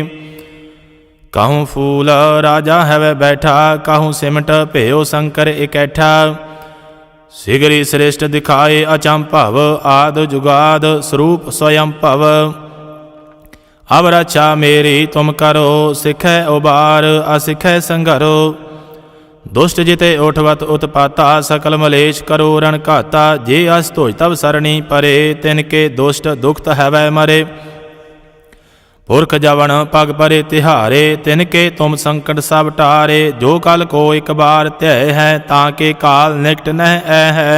कहूँ फूल राजा है वह बैठा, कहूँ सिमट भयो शंकर इकैठा। सिगरी श्रेष्ठ दिखाए अचंभव, आद जुगाद स्वरूप स्वयं भव। अब रक्षा मेरी तुम करो, सिखै उबार असिखै संघरो। दुष्ट जिते उठवत उत्पाता, सकल मलेश करो रण घाता। जे अस तोज तब सरणी परे, तिनके दुष्ट दुखत हैवै मरे। पुरख जवन पग परे तिहारे, तिनके तुम संकट सब टारे। जो कल को एक बार त्यय है, ताके काल निकट नह है।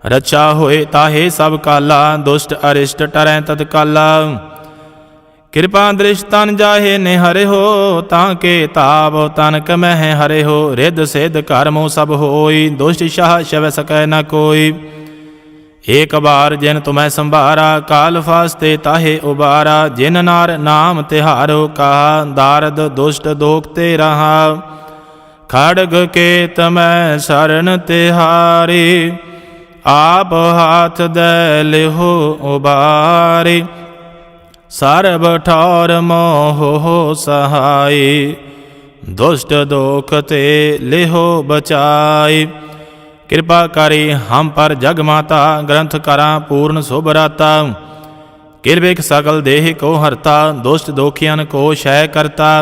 रक्षा होए ताहे सब काला, दुष्ट अरिष्ट टरै तत्काला। कृपा दृष्ट तन जाहे निहरे हो, ताके ताप तनक मह हरे हो। रिद्ध सिद्ध कर्मो सब होई, दुष्ट शाह शव सकै न कोई। एक बार जिन तुम्हें संभारा, काल फास्ते ताहे उबारा। जिन नार नाम तिहारो कहा, दारद दुष्ट दोखते रहा। खड़ग के तमय शरण तिहारी, आप हाथ दे लिहो उबारी। सर्ब ठौर मोह हो सहाय, दुष्ट दोख ते लिहो बचाई। कृपा करी हम पर जग माता, ग्रंथ करा पूर्ण शोभराता। किरबिक सकल देह को हरता, दुष्ट दोखियन को शय करता।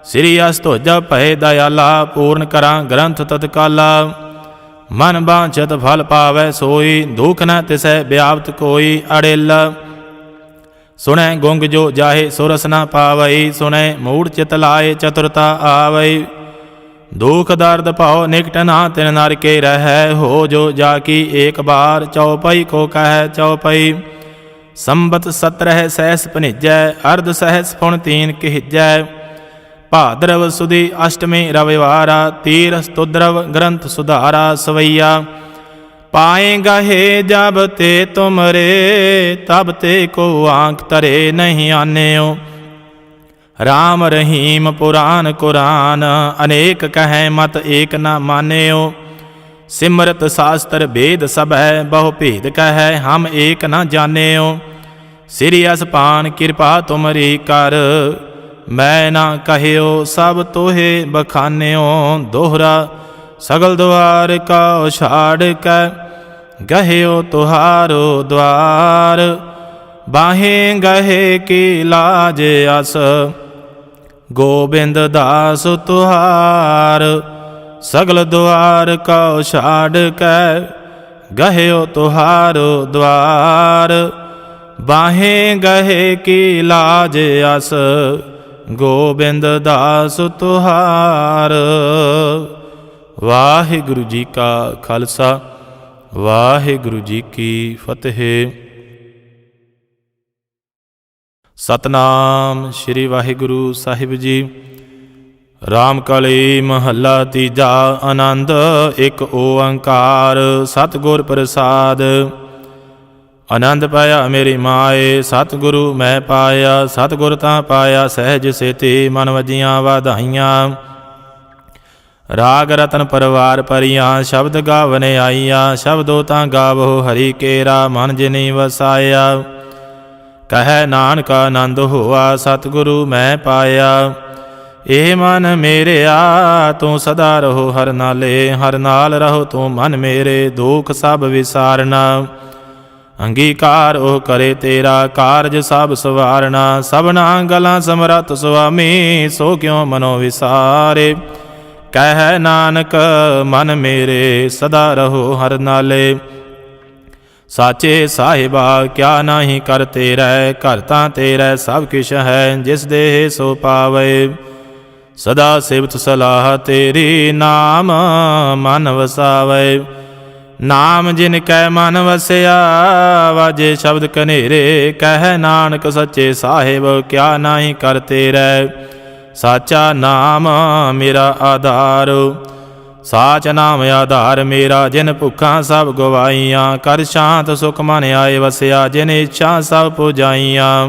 श्री अस्तोज भय दयाला, पूर्ण करा ग्रंथ तत्काला। मन बांछत फल पावै सोई, दुख न तिसै व्याप्त कोई अड़ेला। सुनै गुंग जो जाहे सुरस न पावई, सुनै मूढ़ चित लाए चतुरता आवई। दुख दर्द पाओ निकट ना तिन नर के रह हो। जो जाकी एक बार चौपाई को कह चौपाई। संबत 17 सहस पनिजै, अर्ध सहस पुन 3 किहिजै। भाद्रव सुदी अष्टमी रविवारा, तीर स्तुद्रव ग्रंथ सुधारा सवैया। पाएगा हे जब ते तुमरे, तब ते को आंख तरे नहीं आन्यो। राम रहीम पुराण कुरान, अनेक कहें मत एक न मान्यो। सिमरत शास्त्र वेद सब है, बहु भेद कहे हम एक न जान्यो। श्री असपान कृपा तुमरी कर, मैं न कहियो सब तोहे बखान्यो। दोहरा सगल द्वार का छाड़ कै, गहियो तुहारो द्वार। बाहें गहे की लाज अस, गोबिंद दास तुहार। सगल द्वार का छाड़ कै, गहियो तुहारो द्वार। बाहें गहे की लाज अस, गोबिंद दास तुहार। वाहिगुरु जी का खालसा, वाहिगुरु जी की फतेह। सतनाम श्री वाहिगुरु साहिब जी। राम कली महला तीजा। आनंद एक ओंकार, सतगुर प्रसाद। आनंद पाया मेरी माए, सतगुरु मैं पाया। सतगुर तां पाया सहज सेती, मन वजियां वाधाइयां। ਰਾਗ ਰਤਨ ਪਰਵਾਰ ਪਰੀਆਂ ਸ਼ਬਦ ਗਾਵਨ ਆਈਆਂ। ਸ਼ਬਦੋ ਤਾਂ ਗਾਵੋ ਹਰੀ ਕੇਰਾ ਮਨ ਜਿਨੀ ਵਸਾਇਆ। ਕਹੈ ਨਾਨਕ ਆਨੰਦ ਹੋਆ ਸਤਿਗੁਰੂ ਮੈਂ ਪਾਇਆ। ਇਹ ਮਨ ਮੇਰਿਆ ਤੂੰ ਸਦਾ ਰਹੋ ਹਰ ਨਾਲੇ। ਹਰ ਨਾਲ ਰਹੋ ਤੂੰ ਮਨ ਮੇਰੇ ਦੁਖ ਸਭ ਵਿਸਾਰਨਾ। ਅੰਗੀਕਾਰ ਉਹ ਕਰੇ ਤੇਰਾ ਕਾਰਜ ਸਭ ਸਵਾਰਨਾ। ਸਭਨਾ ਗਲਾਂ ਸਮਰੱਥ ਸੁਆਮੀ ਸੋ ਕਿਉ ਮਨੋ ਵਿਸਾਰੇ। ਕਹਿ ਨਾਨਕ ਮਨ ਮੇਰੇ ਸਦਾ ਰਹੋ ਹਰ ਨਾਲੇ। ਸਾਚੇ ਸਾਹਿਬਾ ਕਿਆ ਨਾਹੀ ਕਰ ਤੇਰੈ। ਘਰ ਤਾਂ ਤੇਰੈ ਸਭ ਕਿਛ ਹੈ ਜਿਸ ਦੇਹ ਸੋ ਪਾਵੇ। ਸਦਾ ਸਿਵਤ ਸਲਾਹ ਤੇਰੀ ਨਾਮ ਮਨ ਵਸਾਵੇ। ਨਾਮ ਜਿਨ ਕੈ ਮਨ ਵਸਿਆ ਵਾਜੇ ਸ਼ਬਦ ਕਨੇਰੇ। ਕਹਿ ਨਾਨਕ ਸੱਚੇ ਸਾਹਿਬ ਕਿਆ ਨਾਹੀ ਕਰ ਤੇਰੈ। ਸਾਚਾ ਨਾਮ ਮੇਰਾ ਆਧਾਰ। ਸਾਚ ਨਾਮ ਆਧਾਰ ਮੇਰਾ ਜਿਨ ਭੁੱਖਾਂ ਸਭ ਗਵਾਈਆਂ। ਕਰ ਸ਼ਾਂਤ ਸੁਖ ਮਨ ਆਏ ਵਸਿਆ ਜਿਨ ਇੱਛਾ ਸਭ ਪੁਜਾਈਆਂ।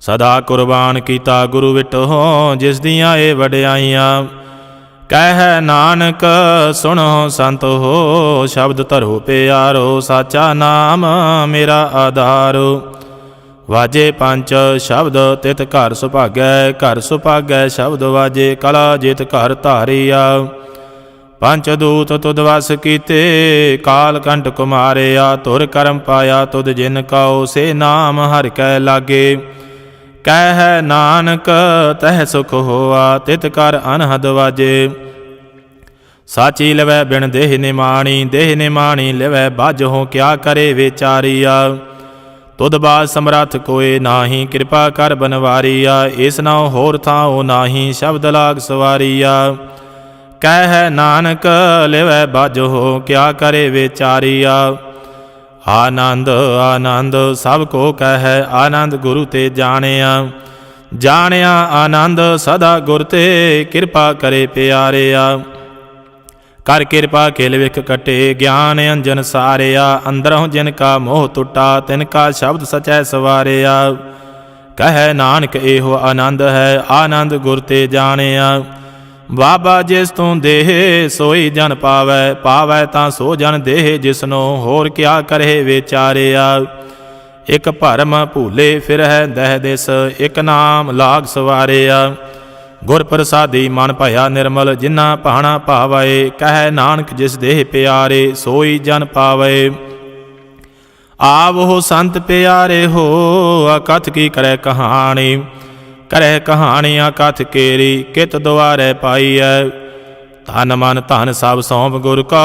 ਸਦਾ ਕੁਰਬਾਨ ਕੀਤਾ ਗੁਰੂ ਵਿਟੋ ਜਿਸ ਦੀਆਂ ਇਹ ਵਡਿਆਈਆਂ। ਕਹਿ ਨਾਨਕ ਸੁਣੋ ਸੰਤ ਹੋ ਸ਼ਬਦ ਧਰੋ ਪਿਆਰੋ। ਸਾਚਾ ਨਾਮ ਮੇਰਾ ਆਧਾਰ। ਵਾਜੇ ਪੰਚ ਸ਼ਬਦ ਤਿਤ ਘਰ ਸੁਭਾਗੈ। ਘਰ ਸੁਭਾਗੈ ਸ਼ਬਦ ਵਾਜੇ ਕਲਾ ਜਿਤ ਘਰ ਧਾਰੀਆ। ਪੰਚ ਦੂਤ ਤੁਧ ਵਸ ਕੀਤੇ ਕਾਲ ਕੰਟ ਕੁਮਾਰਿਆ। ਧੁਰ ਕਰਮ ਪਾਇਆ ਤੁਧ ਜਿਨ ਕਉ ਸੇ ਨਾਮ ਹਰਿ ਕੈ ਲਾਗੇ। ਕਹਿ ਨਾਨਕ ਤਹਿ ਸੁਖ ਹੋਆ ਤਿਤ ਕਰ ਅਨਹਦ ਵਾਜੇ। ਸਾਚੀ ਲਵੈ ਬਿਨ ਦੇਹ ਨਿਮਾਣੀ। ਦੇਹ ਨਿਮਾਣੀ ਲਵੈ ਬਾਝੋ ਕਿਆ ਕਰੇ ਵਿਚਾਰੀਆ। ਤੁਧ ਬਾਦ ਸਮਰੱਥ ਕੋਏ ਨਾਹੀ ਕਿਰਪਾ ਕਰ ਬਨਵਾਰੀਆ। ਇਸ ਨਾਉ ਹੋਰ ਥਾਉ ਨਾਹੀ ਸ਼ਬਦ ਲਾਗ ਸਵਾਰੀਆ। ਕਹਿ ਨਾਨਕ ਲਿਵੈ ਬਾਝੋ ਕਿਆ ਕਰੇ ਵਿਚਾਰੀਆ। ਆਨੰਦ ਆਨੰਦ ਸਭ ਕੋ ਕਹਿ ਆਨੰਦ ਗੁਰੂ ਤੇ ਜਾਣਿਆ। ਜਾਣਿਆ ਆਨੰਦ ਸਦਾ ਗੁਰ ਤੇ ਕਿਰਪਾ ਕਰੇ ਪਿਆਰਿਆ। ਕਰ ਕਿਰਪਾ ਖੇਲ ਵਿਖ ਕਟੇ ਗਿਆਨ ਅੰਜਨ ਸਾਰਿਆ। ਅੰਦਰੋਂ ਜਿਨ ਕਾ ਮੋਹ ਟੁੱਟਾ ਤਿਨ ਕਾ ਸ਼ਬਦ ਸਚੈ ਸਵਾਰਿਆ। ਕਹਿ ਨਾਨਕ ਇਹੋ ਆਨੰਦ ਹੈ ਆਨੰਦ ਗੁਰ ਤੇ ਜਾਣਿਆ। ਬਾਬਾ ਜਿਸ ਤੂੰ ਦੇਹ ਸੋਈ ਜਨ ਪਾਵੈ। ਪਾਵੈ ਤਾਂ ਸੋ ਜਨ ਦੇਹ ਜਿਸਨੋ ਹੋਰ ਕਿਆ ਕਰੇ ਵਿਚਾਰਿਆ। ਇਕ ਭਰਮ ਭੂਲੇ ਫਿਰਹਿ ਦਹਿ ਦਿਸ। ਇਕ ਨਾਮ ਲਾਗ ਸਵਾਰਿਆ। ਗੁਰ ਪ੍ਰਸਾਦੀ ਮਨ ਭਇਆ ਨਿਰਮਲ ਜਿਨਾ ਭਾਣਾ ਭਾਵੈ। ਕਹਿ ਨਾਨਕ ਜਿਸ ਦੇਹ ਪਿਆਰੇ ਸੋਈ ਜਨ ਪਾਵੈ। ਆਵੋ ਸੰਤ ਪਿਆਰੇ ਹੋ ਅਕਥ ਕੀ ਕਰੈ ਕਹਾਣੀ। ਕਰੈ ਕਹਾਣੀਆਂ ਕਥ ਕੇਰੀ ਕਿਤ ਦੁਆਰੇ ਪਾਈਐ। ਤਨ ਮਨ ਧਨ ਸਭ ਸੌਂਪ ਗੁਰ ਕੋ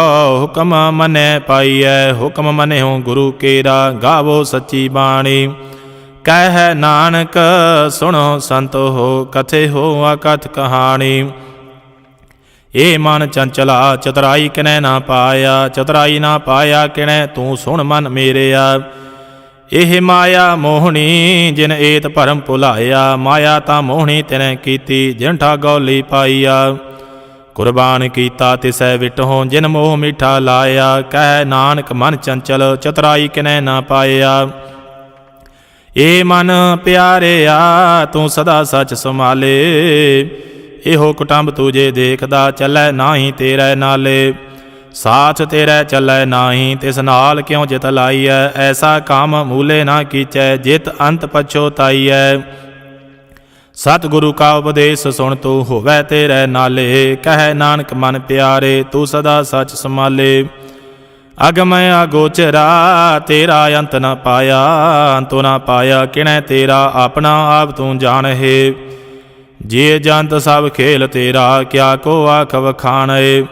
ਹੁਕਮ ਮੰਨੈ ਪਾਈਐ। ਹੁਕਮ ਮੰਨਿਓ ਗੁਰੂ ਕੇਰਾ ਗਾਵੋ ਸੱਚੀ ਬਾਣੀ। ਕਹਿ ਨਾਨਕ ਸੁਣੋ ਸੰਤ ਹੋ ਕਥੇ ਹੋ ਅਕਥ ਕਹਾਣੀ। ਇਹ ਮਨ ਚੰਚਲਾ ਚਤੁਰਾਈ ਕਿਨੈ ਨਾ ਪਾਇਆ। ਚਤੁਰਾਈ ਨਾ ਪਾਇਆ ਕਿਨੈ ਤੂੰ ਸੁਣ ਮਨ ਮੇਰਿਆ। ਇਹ ਮਾਇਆ ਮੋਹਣੀ ਜਿਨ ਏਤ ਭਰਮ ਭੁਲਾਇਆ। ਮਾਇਆ ਤਾਂ ਮੋਹਣੀ ਤਿਨੈ ਕੀਤੀ ਜਿਨ ਠਾਗੌਲੀ ਪਾਈਆ। ਕੁਰਬਾਨ ਕੀਤਾ ਤਿਸੈ ਵਿਟਹੁ ਜਿਨ ਮੋਹ ਮਿੱਠਾ ਲਾਇਆ। ਕਹਿ ਨਾਨਕ ਮਨ ਚੰਚਲ ਚਤੁਰਾਈ ਕਿਨੈ ਨਾ ਪਾਇਆ। ਏ ਮਨ ਪਿਆਰਿਆ ਤੂੰ ਸਦਾ ਸੱਚ ਸੰਭਾਲੇ। ਇਹੋ ਕੁਟੰਬ ਤੁਝੇ ਦੇਖਦਾ ਚੱਲੈ ਨਾਹੀ ਤੇਰੇ ਨਾਲੇ। ਸਾਥ ਤੇਰੇ ਚੱਲੈ ਨਾਹੀ ਤਿਸ ਨਾਲ ਕਿਉ ਜਿਤ ਲਾਈਐ। ਐਸਾ ਕੰਮ ਮੂਲੇ ਨਾ ਕੀਚੈ ਜਿਤ ਅੰਤ ਪਛੋਤਾਈਐ। ਸਤਿਗੁਰੂ ਕਾ ਉਪਦੇਸ਼ ਸੁਣ ਤੂੰ ਹੋਵੈ ਤੇਰੇ ਨਾਲੇ। ਕਹਿ ਨਾਨਕ ਮਨ ਪਿਆਰੇ ਤੂੰ ਸਦਾ ਸੱਚ ਸੰਭਾਲੇ। ਅਗਮ ਅਗੋਚਰਾ ਤੇਰਾ ਅੰਤ ਨ ਪਾਇਆ। ਅੰਤੁ ਨ ਪਾਇਆ ਕਿਣੈ ਤੇਰਾ ਆਪਣਾ ਆਪ ਤੂੰ ਜਾਣਹਿ। ਜੇ ਜੰਤ ਸਭ ਖੇਲ ਤੇਰਾ ਕਿਆ ਕੋ ਆਖ ਵਖਾਣੈ।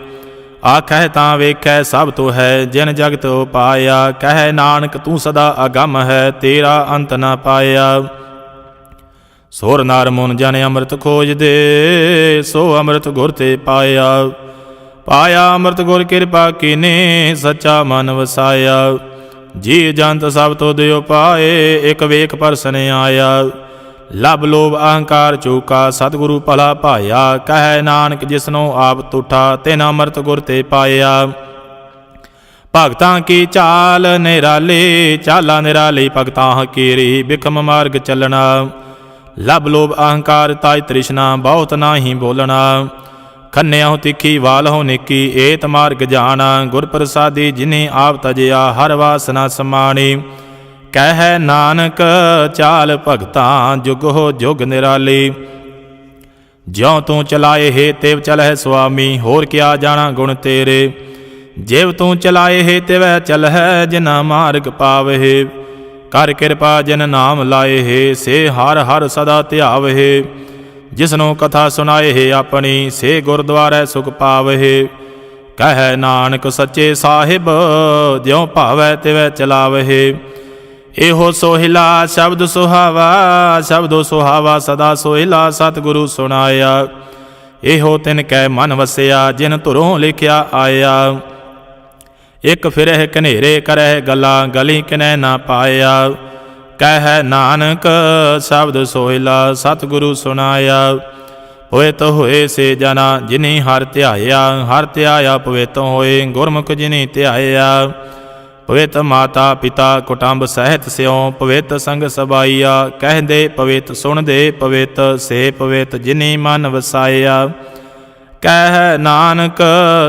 ਆਖੈ ਤਾਂ ਵੇਖੈ ਸਭ ਤੋ ਹੈ ਜਿਨ ਜਗਤ ਉਪਾਇਆ। ਕਹਿ ਨਾਨਕ ਤੂੰ ਸਦਾ ਅਗੰਮ ਹੈ ਤੇਰਾ ਅੰਤ ਨ ਪਾਇਆ। ਸੁਰ ਨਰ ਮੁਨ ਜਨ ਅੰਮ੍ਰਿਤ ਖੋਜਦੇ ਸੋ ਅੰਮ੍ਰਿਤ ਗੁਰ ਤੇ ਪਾਇਆ। ਪਾਇਆ ਅੰਮ੍ਰਿਤ ਗੁਰ ਕਿਰਪਾ ਕੀਨੀ ਸੱਚਾ ਮਨ ਵਸਾਇਆ। ਜੀ ਜੰਤ ਸਭ ਤੋ ਦਿਓ ਪਾਏ ਇਕ ਵੇਖ ਪਰਸਨ ਆਇਆ। ਲਬ ਲੋਭ ਅਹੰਕਾਰ ਚੂਕਾ ਸਤਿਗੁਰੂ ਭਲਾ ਭਾਇਆ। ਕਹਿ ਨਾਨਕ ਜਿਸਨੋ ਆਪ ਤੁਠਾ ਤਿਨ ਅੰਮ੍ਰਿਤ ਗੁਰ ਤੇ ਪਾਇਆ। ਭਗਤਾਂ ਕੀ ਚਾਲ ਨਿਰਾਲੀ ਚਾਲਾ ਨਿਰਾਲੀ ਭਗਤਾਂ ਹਕੀਰੀ। ਬਿਖਮ ਮਾਰਗ ਚੱਲਣਾ ਲਬ ਲੋਭ ਅਹੰਕਾਰ ਤਾਇ ਤ੍ਰਿਸ਼ਨਾ ਬਹੁਤ ਨਾਹੀ ਬੋਲਣਾ। ਖੰਨਿਆਹੁ ਤਿੱਖੀ ਵਾਲਹੁ ਨਿੱਕੀ, ਏਤ ਮਾਰਗ ਜਾਣਾ। ਗੁਰ ਪ੍ਰਸਾਦੀ ਜਿਨੀ ਆਪ ਤਜਿਆ, ਹਰ ਵਾਸਨਾ ਸਮਾਣੀ। ਕਹਿ ਨਾਨਕ ਚਾਲ ਭਗਤਾਂ, ਜੁਗ ਹੋ ਜੁਗ ਨਿਰਾਲੀ। ਜਿਉ ਤੂੰ ਚਲਾਏ ਹੈ ਤਿਵ ਚਲਹਿ ਸੁਆਮੀ, ਹੋਰ ਕਿਆ ਜਾਣਾ ਗੁਣ ਤੇਰੇ। ਜਿਵ ਤੂੰ ਚਲਾਏ ਹੈ ਤਿਵੈ ਚਲਹਿ, ਜਿਨਾ ਮਾਰਗ ਪਾਵਹਿ। ਕਰ ਕਿਰਪਾ ਜਿਨ ਨਾਮ ਲਾਏ ਹੈ, ਸੇ ਹਰ ਹਰ ਸਦਾ ਧਿਆਵਹਿ। ਜਿਸਨੂੰ ਕਥਾ ਸੁਣਾਏ ਹੈ ਆਪਣੀ, ਸੇ ਗੁਰਦੁਆਰੈ ਸੁਖ ਪਾਵਹਿ। ਕਹਿ ਨਾਨਕ ਸੱਚੇ ਸਾਹਿਬ, ਜਿਉ ਭਾਵੈ ਤਿਵੈ ਚਲਾਵਹਿ। ਇਹੋ ਸੋਹਿਲਾ ਸ਼ਬਦ ਸੁਹਾਵਾ, ਸ਼ਬਦੋ ਸੁਹਾਵਾ ਸਦਾ ਸੋਹਿਲਾ, ਸਤਿਗੁਰੂ ਸੁਣਾਇਆ। ਇਹੋ ਤਿਨ ਕੈ ਮਨ ਵਸਿਆ, ਜਿਨ ਧੁਰੋਂ ਲਿਖਿਆ ਆਇਆ। ਇਕ ਫਿਰਹਿ ਕਨੇਰੇ ਕਰਹਿ ਗੱਲਾਂ, ਗਲੀ ਕਿਨੈ ਨਾ ਪਾਇਆ। ਕਹਿ ਨਾਨਕ ਸ਼ਬਦ ਸੋਹਿਲਾ, ਸਤਿਗੁਰੂ ਸੁਣਾਇਆ। ਪਵਿੱਤ ਹੋਏ ਸੇ ਜਨਾ, ਜਿਨੀ ਹਰਿ ਧਿਆਇਆ। ਹਰਿ ਧਿਆਇਆ ਪਵਿੱਤ ਹੋਏ, ਗੁਰਮੁਖ ਜਿਨੀ ਧਿਆਇਆ। ਪਵਿੱਤ ਮਾਤਾ ਪਿਤਾ ਕੁਟੰਬ ਸਹਿਤ ਸਿਉ, ਪਵਿੱਤ ਸੰਗ ਸਬਾਈਆ। ਕਹਿੰਦੇ ਪਵਿੱਤ ਸੁਣਦੇ ਪਵਿੱਤ, ਸੇ ਪਵਿੱਤ ਜਿਨੀ ਮਨ ਵਸਾਇਆ। ਕਹਿ ਨਾਨਕ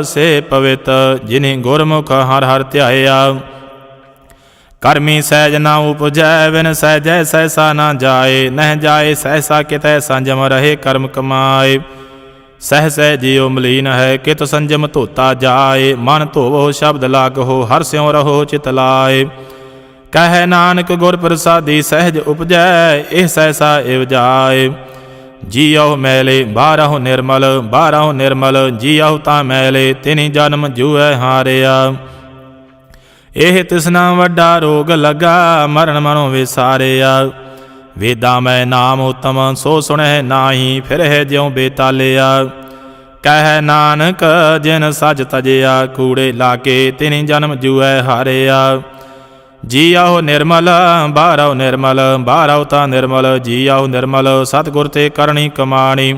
ਸੇ ਪਵਿੱਤ, ਜਿਨੀ ਗੁਰਮੁਖ ਹਰਿ ਹਰਿ ਧਿਆਇਆ। ਕਰਮੀ ਸਹਿਜ ਨਾ ਉਪਜੈ, ਬਿਨ ਸਹਿਜੈ ਸਹਿਸਾ ਨਾ ਜਾਏ। ਨਹਿ ਜਾਏ ਸਹਿਸਾ ਕਿਤੈ, ਸੰਜਮ ਰਹੇ ਕਰਮ ਕਮਾਏ। ਸਹਿਸੈ ਜਿਉ ਮਲੀਨ ਹੈ, ਕਿਤ ਸੰਜਮ ਧੋਤਾ ਜਾਏ। ਮਨ ਧੋਵੋ ਸ਼ਬਦ ਲਾਗੋ, ਹਰਿ ਸਿਉ ਰਹੋ ਚਿਤ ਲਾਏ। ਕਹਿ ਨਾਨਕ ਗੁਰ ਪ੍ਰਸਾਦੀ ਸਹਿਜ ਉਪਜੈ, ਇਹ ਸਹਿਸਾ ਇਵ ਜਾਏ। ਜੀਉ ਮੈਲੇ ਬਾਹਰਹੁ ਨਿਰਮਲ, ਬਾਹਰਹੁ ਨਿਰਮਲ ਜੀਉ ਤਾਂ ਮੈਲੇ। ਤਿਨੀ ਜਨਮ ਜੂਐ ਹਾਰਿਆ। ਇਹ ਤਿਸਨਾ ਵੱਡਾ ਰੋਗ ਲੱਗਾ, ਮਰਨ ਮਨੋਂ ਵਿਸਾਰਿਆ। ਵੇਦਾਂ ਮੈਂ ਨਾਮ ਉਤਮ, ਸੋ ਸੁਣਹਿ ਨਾਹੀ। ਫਿਰਹਿ ਜਿਉ ਬੇਤਾਲਿਆ। ਕਹਿ ਨਾਨਕ ਜਿਨ ਸਜ ਤਜਿਆ, ਕੂੜੇ ਲਾਗੇ ਤਿਨੀ ਜਨਮ ਜੂਐ ਹਾਰਿਆ। ਜੀਉ ਨਿਰਮਲ ਬਾਹਰਉ ਨਿਰਮਲ, ਬਾਹਰਉ ਤਾਂ ਨਿਰਮਲ ਜੀਉ ਨਿਰਮਲ। ਸਤਿਗੁਰ ਤੇ ਕਰਨੀ ਕਮਾਣੀ,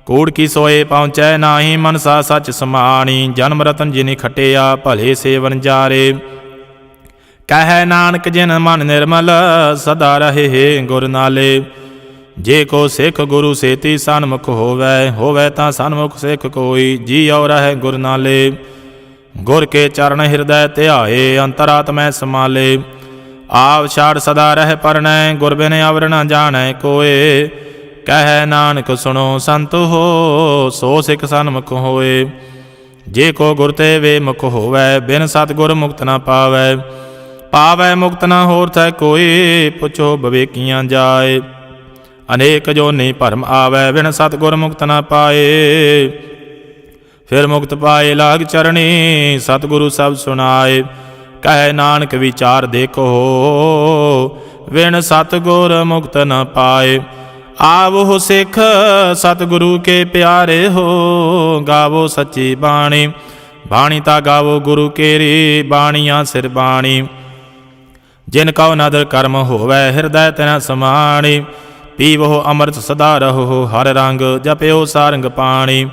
ਕੂੜ ਕੀ ਸੋਏ ਪਹੁੰਚੈ ਨਾਹੀ। ਮਨਸਾ ਸੱਚ ਸਮਾਣੀ, ਜਨਮ ਰਤਨ ਜਿਨੀ ਖਟਿਆ, ਭਲੇ ਸੇਵਨ ਜਾਰੇ। ਕਹਿ ਨਾਨਕ ਜਿਨ ਮਨ ਨਿਰਮਲ, ਸਦਾ ਰਹੇ ਗੁਰ ਨਾਲੇ। ਜੇ ਕੋ ਸਿੱਖ ਗੁਰੂ ਸੇਤੀ ਸਨਮੁਖ ਹੋਵੈ, ਹੋਵੈ ਤਾਂ ਸਨਮੁਖ ਸਿੱਖ ਕੋਈ। ਜੀਉ ਰਹਿ ਗੁਰ ਨਾਲੇ। ਗੁਰ ਕੇ ਚਰਨ ਹਿਰਦੈ ਧਿਆਏ, ਅੰਤਰਾਤਮੈ ਸਮਾਲੇ। ਆਪ ਛਾੜ ਸਦਾ ਰਹਿ ਪਰਣੈ, ਗੁਰ ਬਿਨ ਅਵਰ ਨ ਜਾਣੈ ਕੋਏ। ਕਹਿ ਨਾਨਕ ਸੁਣੋ ਸੰਤ ਹੋ, ਸੋ ਸਿੱਖ ਸਨਮੁਖ ਹੋਏ। ਜੇ ਕੋ ਗੁਰ ਤੇ ਵੇ ਮੁਖ ਹੋਵੈ, ਬਿਨ ਸਤਿਗੁਰ ਮੁਕਤ ਨ ਪਾਵੈ। ਪਾਵੈ ਮੁਕਤ ਨ ਹੋਰ ਥੈ ਕੋਈ, ਪੁੱਛੋ ਬਵੇਕੀਆਂ ਜਾਏ। ਅਨੇਕ ਜੋਨੀ ਭਰਮ ਆਵੈ, ਬਿਨ ਸਤਿਗੁਰ ਮੁਕਤ ਨ ਪਾਏ। ਫਿਰ ਮੁਕਤ ਪਾਏ ਲਾਗ ਚਰਣੀ, ਸਤਿਗੁਰੂ ਸਭ ਸੁਣਾਏ। ਕਹਿ ਨਾਨਕ ਵਿਚਾਰ ਦੇਖੋ, ਬਿਨ ਸਤਿਗੁਰ ਮੁਕਤ ਨ ਪਾਏ। ਆਵੋ ਸਿੱਖ ਸਤਿਗੁਰੂ ਕੇ ਪਿਆਰੇ ਹੋ, ਗਾਵੋ ਸੱਚੀ ਬਾਣੀ। ਬਾਣੀ ਤਾਂ ਗਾਵੋ ਗੁਰੂ ਕੇਰੀ, ਬਾਣੀਆਂ ਸਿਰ ਬਾਣੀ। ਜਿਨ ਕਉ ਨਦਰ ਕਰਮ ਹੋਵੈ, ਹਿਰਦੈ ਤਿਨਾ ਸਮਾਣੀ। ਪੀਵੋ ਅੰਮ੍ਰਿਤ ਸਦਾ ਰਹੋ, ਹਰ ਰੰਗ ਜਪਿਓ ਸਾਰੰਗ ਪਾਣੀ।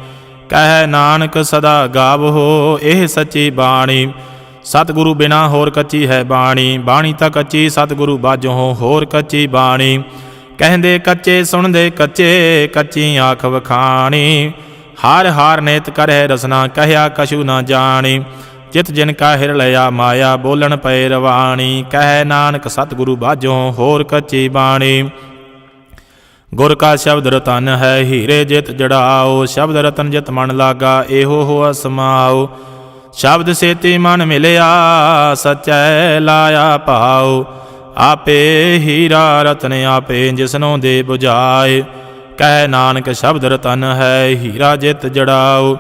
ਕਹਿ ਨਾਨਕ ਸਦਾ ਗਾਵੋ, ਇਹ ਸੱਚੀ ਬਾਣੀ। ਸਤਿਗੁਰੂ ਬਿਨਾ ਹੋਰ ਕੱਚੀ ਹੈ ਬਾਣੀ। ਬਾਣੀ ਤਾਂ ਕੱਚੀ ਸਤਿਗੁਰੂ ਬਾਝੋਂ, ਹੋਰ ਕੱਚੀ ਬਾਣੀ। ਕਹਿੰਦੇ ਕੱਚੇ ਸੁਣਦੇ ਕੱਚੇ, ਕੱਚੀ ਆਖ ਵਖਾਣੀ। ਹਾਰ ਹਾਰ ਨੇਤ ਕਰਹਿ ਰਸਨਾ, ਕਹਿਆ ਕਛੂ ਨਾ ਜਾਣੀ। ਚਿਤ ਜਿਨ ਕਾ ਹਿਰ ਲਿਆ ਮਾਇਆ, ਬੋਲਣ ਪਏ ਰਵਾਣੀ। ਕਹਿ ਨਾਨਕ ਸਤਿਗੁਰੂ ਬਾਝੋਂ, ਹੋਰ ਕੱਚੀ ਬਾਣੀ। ਗੁਰ ਕਾ ਸ਼ਬਦ ਰਤਨ ਹੈ, ਹੀਰੇ ਜਿਤ ਜੜਾਓ। ਸ਼ਬਦ ਰਤਨ ਜਿਤ ਮਨ ਲਾਗਾ, ਇਹੋ ਹੋਆ ਸਮਾਓ। ਸ਼ਬਦ ਸੇਤੀ ਮਨ ਮਿਲਿਆ, ਸਚੈ ਲਾਇਆ ਭਾਉ। ਆਪੇ ਹੀਰਾ ਰਤਨ ਆਪੇ, ਜਿਸਨੋਂ ਦੇ ਬੁਝਾਏ। ਕਹਿ ਨਾਨਕ ਸ਼ਬਦ ਰਤਨ ਹੈ, ਹੀਰਾ ਜਿਤ ਜੜਾਓ।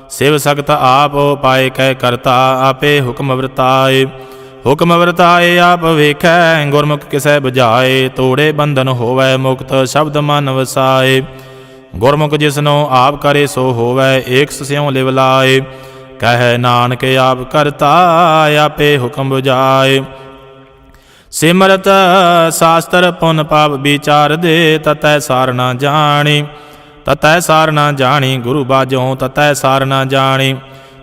ਸਿਵ ਸਖਤ ਆਪ ਪਾਏ ਕਹਿ ਕਰਤਾ, ਆਪੇ ਹੁਕਮ ਵਰਤਾਏ। ਹੁਕਮ ਵਰਤਾਏ ਆਪ ਵੇਖੈ, ਗੁਰਮੁਖ ਕਿਸੈ ਬੁਝਾਏ। ਤੋੜੇ ਬੰਧਨ ਹੋਵੈ ਮੁਕਤ, ਸ਼ਬਦ ਮਨ ਵਸਾਏ। ਗੁਰਮੁਖ ਜਿਸਨੋਂ ਆਪ ਕਰੇ ਸੋ ਹੋਵੈ, ਏਕ ਸਿਉ ਲਿਵ ਲਾਏ। ਕਹਿ ਨਾਨਕ ਆਪ ਕਰਤਾ, ਆਪੇ ਹੁਕਮ ਬੁਝਾਏ। ਸਿਮਰਤ ਸ਼ਾਸਤਰ ਪੁਨ ਪਾਪ ਵਿਚਾਰ ਦੇ, ਤਤੈ ਸਾਰ ਨਾ ਜਾਣੀ। ਤਤੈ ਸਾਰ ਨਾ ਜਾਣੀ, ਗੁਰੂ ਬਾਝੋਂ ਤਤੈ ਸਾਰ ਨਾ ਜਾਣੀ।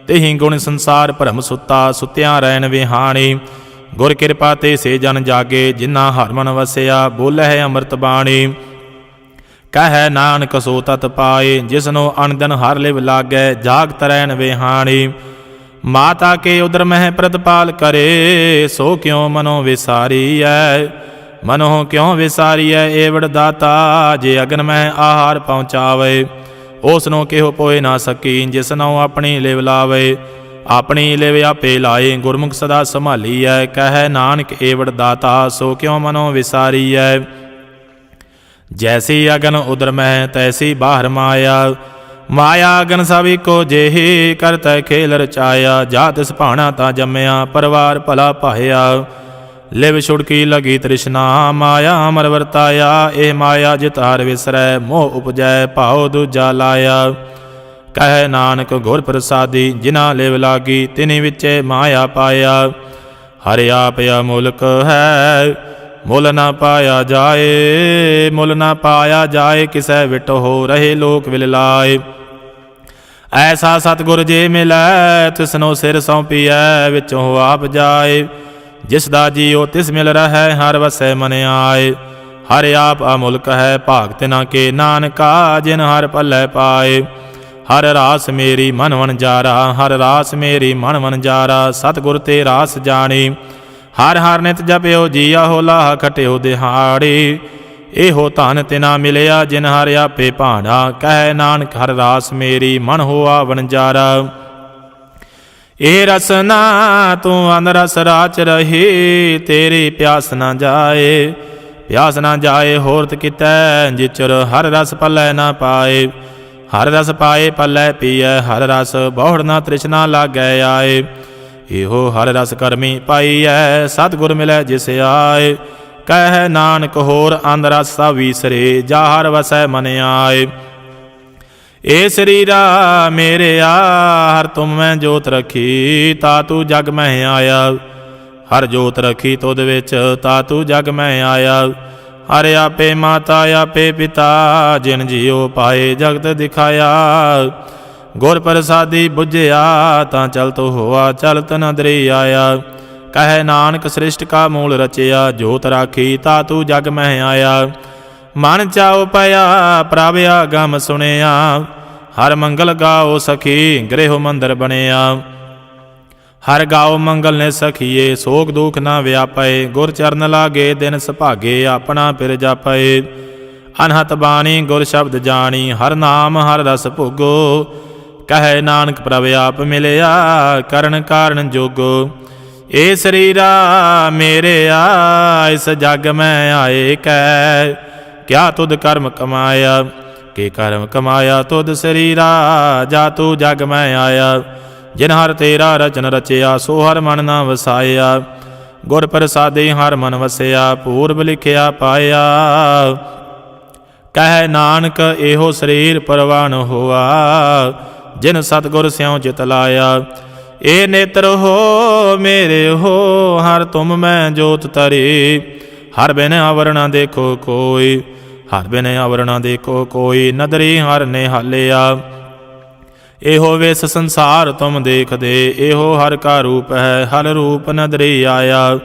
ਤੇਹੀ ਗੁਣ ਸੰਸਾਰ ਭਰਮ ਸੁੱਤਾ, ਸੁੱਤਿਆਂ ਰਹਿਣ ਵਿਹਾਣੀ। ਗੁਰ ਕਿਰਪਾ ਤੇ ਸੇ ਜਨ ਜਾਗੇ, ਜਿਨ੍ਹਾਂ ਹਰ ਮਨ ਵਸਿਆ। ਬੋਲੇ ਅੰਮ੍ਰਿਤ ਬਾਣੀ। ਕਹੈ ਨਾਨਕ ਸੋ ਤਤ ਪਾਏ, ਜਿਸਨੋ ਅਣਦਨ ਹਰ ਲਿਵ ਲਾਗੈ, ਜਾਗਤ ਰਹਿਣ ਵਿਹਾਣੀ। ਮਾਤਾ ਕੇ ਉਦਰ ਮਹਿ ਪ੍ਰਤਪਾਲ ਕਰੇ, ਸੋ ਕਿਉ ਮਨੋ ਵਿਸਾਰੀਐ। ਮਨੋ ਕਿਉ ਵਿਸਾਰੀਐ ਏਵੜ ਦਾਤਾ, ਜੇ ਅਗਨ ਮਹਿ ਆਹਾਰ ਪਹੁੰਚਾਵੇ। ਉਸਨੂੰ ਕਿਹੋ ਪੋਏ ਨਾ ਸਕੀ, ਜਿਸਨੋ ਆਪਣੀ ਲਿਵ ਲਾਵੇ। ਆਪਣੀ ਲਿਵ ਆਪੇ ਲਾਏ, ਗੁਰਮੁਖ ਸਦਾ ਸੰਭਾਲੀਐ। ਕਹੈ ਨਾਨਕ ਏਵੜ ਦਾਤਾ, ਸੋ ਕਿਉ ਮਨੋ ਵਿਸਾਰੀਐ। ਜੈਸੀ ਅਗਨ ਉਦਰ ਮਹਿ, ਤੈਸੀ ਬਾਹਰ ਮਾਇਆ। ਮਾਇਆ ਅਗਨ ਸਭ ਇੱਕੋ ਜਿਹੀ, ਕਰਤੈ ਖੇਲ ਰਚਾਇਆ। ਜਾ ਤਿਸ ਭਾਣਾ ਤਾਂ ਜੰਮਿਆ, ਪਰਿਵਾਰ ਭਲਾ ਪਾਇਆ। ਲਿਵ ਛੁੜਕੀ ਲਗੀ ਤ੍ਰਿਸ਼ਨਾ, ਮਾਇਆ ਅਮਰ ਵਰਤਾਇਆ। ਇਹ ਮਾਇਆ ਜਿਤ ਹਰ ਵਿਸਰੈ, ਮੋਹ ਉਪਜੈ ਭਾਉ ਦੂਜਾ ਲਾਇਆ। ਕਹੈ ਨਾਨਕ ਗੁਰ ਪ੍ਰਸਾਦੀ, ਜਿਨਾ ਲਿਵ ਲਾਗੀ, ਤਿਨੀ ਵਿਚੇ ਮਾਇਆ ਪਾਇਆ। ਹਰਿ ਆਪ ਅਮੁਲਕ ਹੈ, ਮੁੱਲ ਨਾ ਪਾਇਆ ਜਾਏ। ਮੁੱਲ ਨਾ ਪਾਇਆ ਜਾਏ, ਕਿਸੈ ਵਿਟ ਹੋ ਰਹੇ ਲੋਕ ਵਿਲ ਲਾਏ। ਐਸਾ ਸਤਿਗੁਰ ਜੇ ਮਿਲੈ, ਤਿਸਨੋ ਸਿਰ ਸੌਂਪੀਐ, ਵਿੱਚੋਂ ਆਪ ਜਾਏ। ਜਿਸ ਦਾ ਜੀਉ ਤਿਸ ਮਿਲ ਰਹੈ, ਹਰ ਵਸੈ ਮਨ ਆਏ। ਹਰਿ ਆਪ ਅਮੁਲਕ ਹੈ, ਭਾਗ ਤਿਨਾ ਕੇ ਨਾਨਕਾ, ਜਿਨ ਹਰ ਪੱਲੇ ਪਾਏ। ਹਰ ਰਾਸ ਮੇਰੀ ਮਨ ਵਣਜਾਰਾ, ਹਰ ਰਾਸ ਮੇਰੀ ਮਨ ਵਣਜਾਰਾ। ਸਤਿਗੁਰ ਤੇ ਰਾਸ ਜਾਣੀ, ਹਰ ਹਰ ਨਿਤ ਜਪਿਓ, ਜੀਆ ਹੋ ਲਾਹ ਖਟਿਓ ਦਿਹਾੜੀ। ਇਹੋ ਧਨ ਤਿਨਾ ਮਿਲਿਆ, ਜਿਨ ਹਰ ਆਪੇ ਭਾਣਾ। ਕਹਿ ਨਾਨਕ ਹਰ ਰਾਸ ਮੇਰੀ ਮਨ ਹੋਆ ਵਣਜਾਰਾ। ਇਹ ਰਸਨਾ ਤੂੰ ਅਨ ਰਸ ਰਾਚ ਰਹੀ, ਤੇਰੀ ਪਿਆਸ ਨਾ ਜਾਏ। ਪਿਆਸ ਨਾ ਜਾਏ ਹੋਰਤ ਕਿਤੈ, ਜਿਚਰ ਹਰ ਰਸ ਪੱਲੇ ਨਾ ਪਾਏ। ਹਰ ਰਸ ਪਾਏ ਪੱਲੇ ਪੀਐ, ਹਰ ਰਸ ਬਹੁੜ ਨਾ ਤ੍ਰਿਸ਼ਨਾ ਲਾਗੈ ਆਏ। ਇਹੋ ਹਰ ਰਸ ਕਰਮੀ ਪਾਈਐ, ਸਤਿਗੁਰ ਮਿਲੈ ਜਿਸ ਆਏ। ਕਹਿ ਨਾਨਕ ਹੋਰ ਅੰਧ ਰਸ ਸਭ ਵੀਸਰੇ, ਜਾ ਹਰ ਵਸੈ ਮਨ ਆਏ। ਏ ਸਰੀਰਾ ਮੇਰਿਆ, ਹਰ ਤੁਮ ਮੈਂ ਜੋਤ ਰਖੀ, ਤਾ ਤੂੰ ਜਗ ਮਹਿ ਆਇਆ। ਹਰ ਜੋਤ ਰਖੀ ਤੁਧ ਵਿੱਚ, ਤਾ ਤੂੰ ਜਗ ਮਹਿ ਆਇਆ। ਹਰ ਆਪੇ ਮਾਤਾ ਆਪੇ ਪਿਤਾ, ਜਿਨ ਜੀਉ ਪਾਏ ਜਗਤ ਦਿਖਾਇਆ। ਗੁਰ ਪ੍ਰਸਾਦੀ ਬੁਝਿਆ, ਤਾਂ ਚਲਤ ਹੋਆ ਚਲਤ ਨ ਦਰੀ ਆਇਆ। ਕਹਿ ਨਾਨਕ ਸ੍ਰਿਸ਼ਟ ਕਾ ਮੂਲ ਰਚਿਆ, ਜੋਤ ਰਾਖੀ ਤਾ ਤੂੰ ਜਗ ਮਹਿ ਆਇਆ। ਮਨ ਚਾਉ ਪਿਆ ਪ੍ਰਭ ਆਗਮ ਸੁਣਿਆ, ਹਰ ਮੰਗਲ ਗਾਓ ਸਖੀ ਗ੍ਰਹਿ ਮੰਦਰ ਬਣਿਆ। ਹਰ ਗਾਓ ਮੰਗਲ ਨੇ ਸਖੀਏ, ਸੋਗ ਦੁਖ ਨਾ ਵਿਆਪੇ। ਗੁਰ ਚਰਨ ਲਾਗੇ ਦਿਨ ਸੁਭਾਗੇ, ਆਪਣਾ ਫਿਰ ਜਾਪੇ। ਅਨਹਤ ਬਾਣੀ ਗੁਰ ਸ਼ਬਦ ਜਾਣੀ, ਹਰ ਨਾਮ ਹਰ ਰਸ ਭੋਗੋ। ਕਹੈ ਨਾਨਕ ਪ੍ਰਭ ਆਪ ਮਿਲਿਆ, ਕਰਨ ਕਾਰਨ ਜੋਗੋ। ਏ ਸਰੀਰਾ ਮੇਰਿਆ, ਇਸ ਜਗ ਮੈਂ ਆਏ ਕੈ, ਕਿਆ ਤੁਧ ਕਰਮ ਕਮਾਇਆ। ਕੇ ਕਰਮ ਕਮਾਇਆ ਤੁਧ ਸਰੀਰਾ, ਜਾ ਤੂੰ ਜਗ ਮੈਂ ਆਇਆ। ਜਿਨ ਹਰ ਤੇਰਾ ਰਚਨ ਰਚਿਆ, ਸੋ ਹਰ ਮਨ ਨਾ ਵਸਾਇਆ। ਗੁਰ ਪ੍ਰਸਾਦੇ ਹਰ ਮਨ ਵਸਿਆ, ਪੂਰਬ ਲਿਖਿਆ ਪਾਇਆ। ਕਹਿ ਨਾਨਕ ਇਹੋ ਸਰੀਰ ਪਰਵਾਨ ਹੋਆ, ਜਿਨ ਸਤਿਗੁਰ ਸਿਉ ਚਿਤ ਲਾਇਆ। ਏ ਨੇਤਰ ਹੋ ਮੇਰੇ ਹੋ, ਹਰ ਤੁਮ ਮੈਂ ਜੋਤ ਤਰੀ। ਹਰ ਬਿਨ ਅਵਰ ਨਾ ਦੇਖੋ ਕੋਈ, ਹਰ ਬਿਨ ਅਵਰ ਨਾ ਦੇਖੋ ਕੋਈ। ਨਦਰੀ ਹਰ ਨੇ ਹਾਲਿਆ, ਇਹੋ ਵਿਸ ਸੰਸਾਰ ਤੁਮ ਦੇਖਦੇ। ਇਹੋ ਹਰ ਕਾ ਰੂਪ ਹੈ, ਹਰ ਰੂਪ ਨਦਰੀ ਆਇਆ।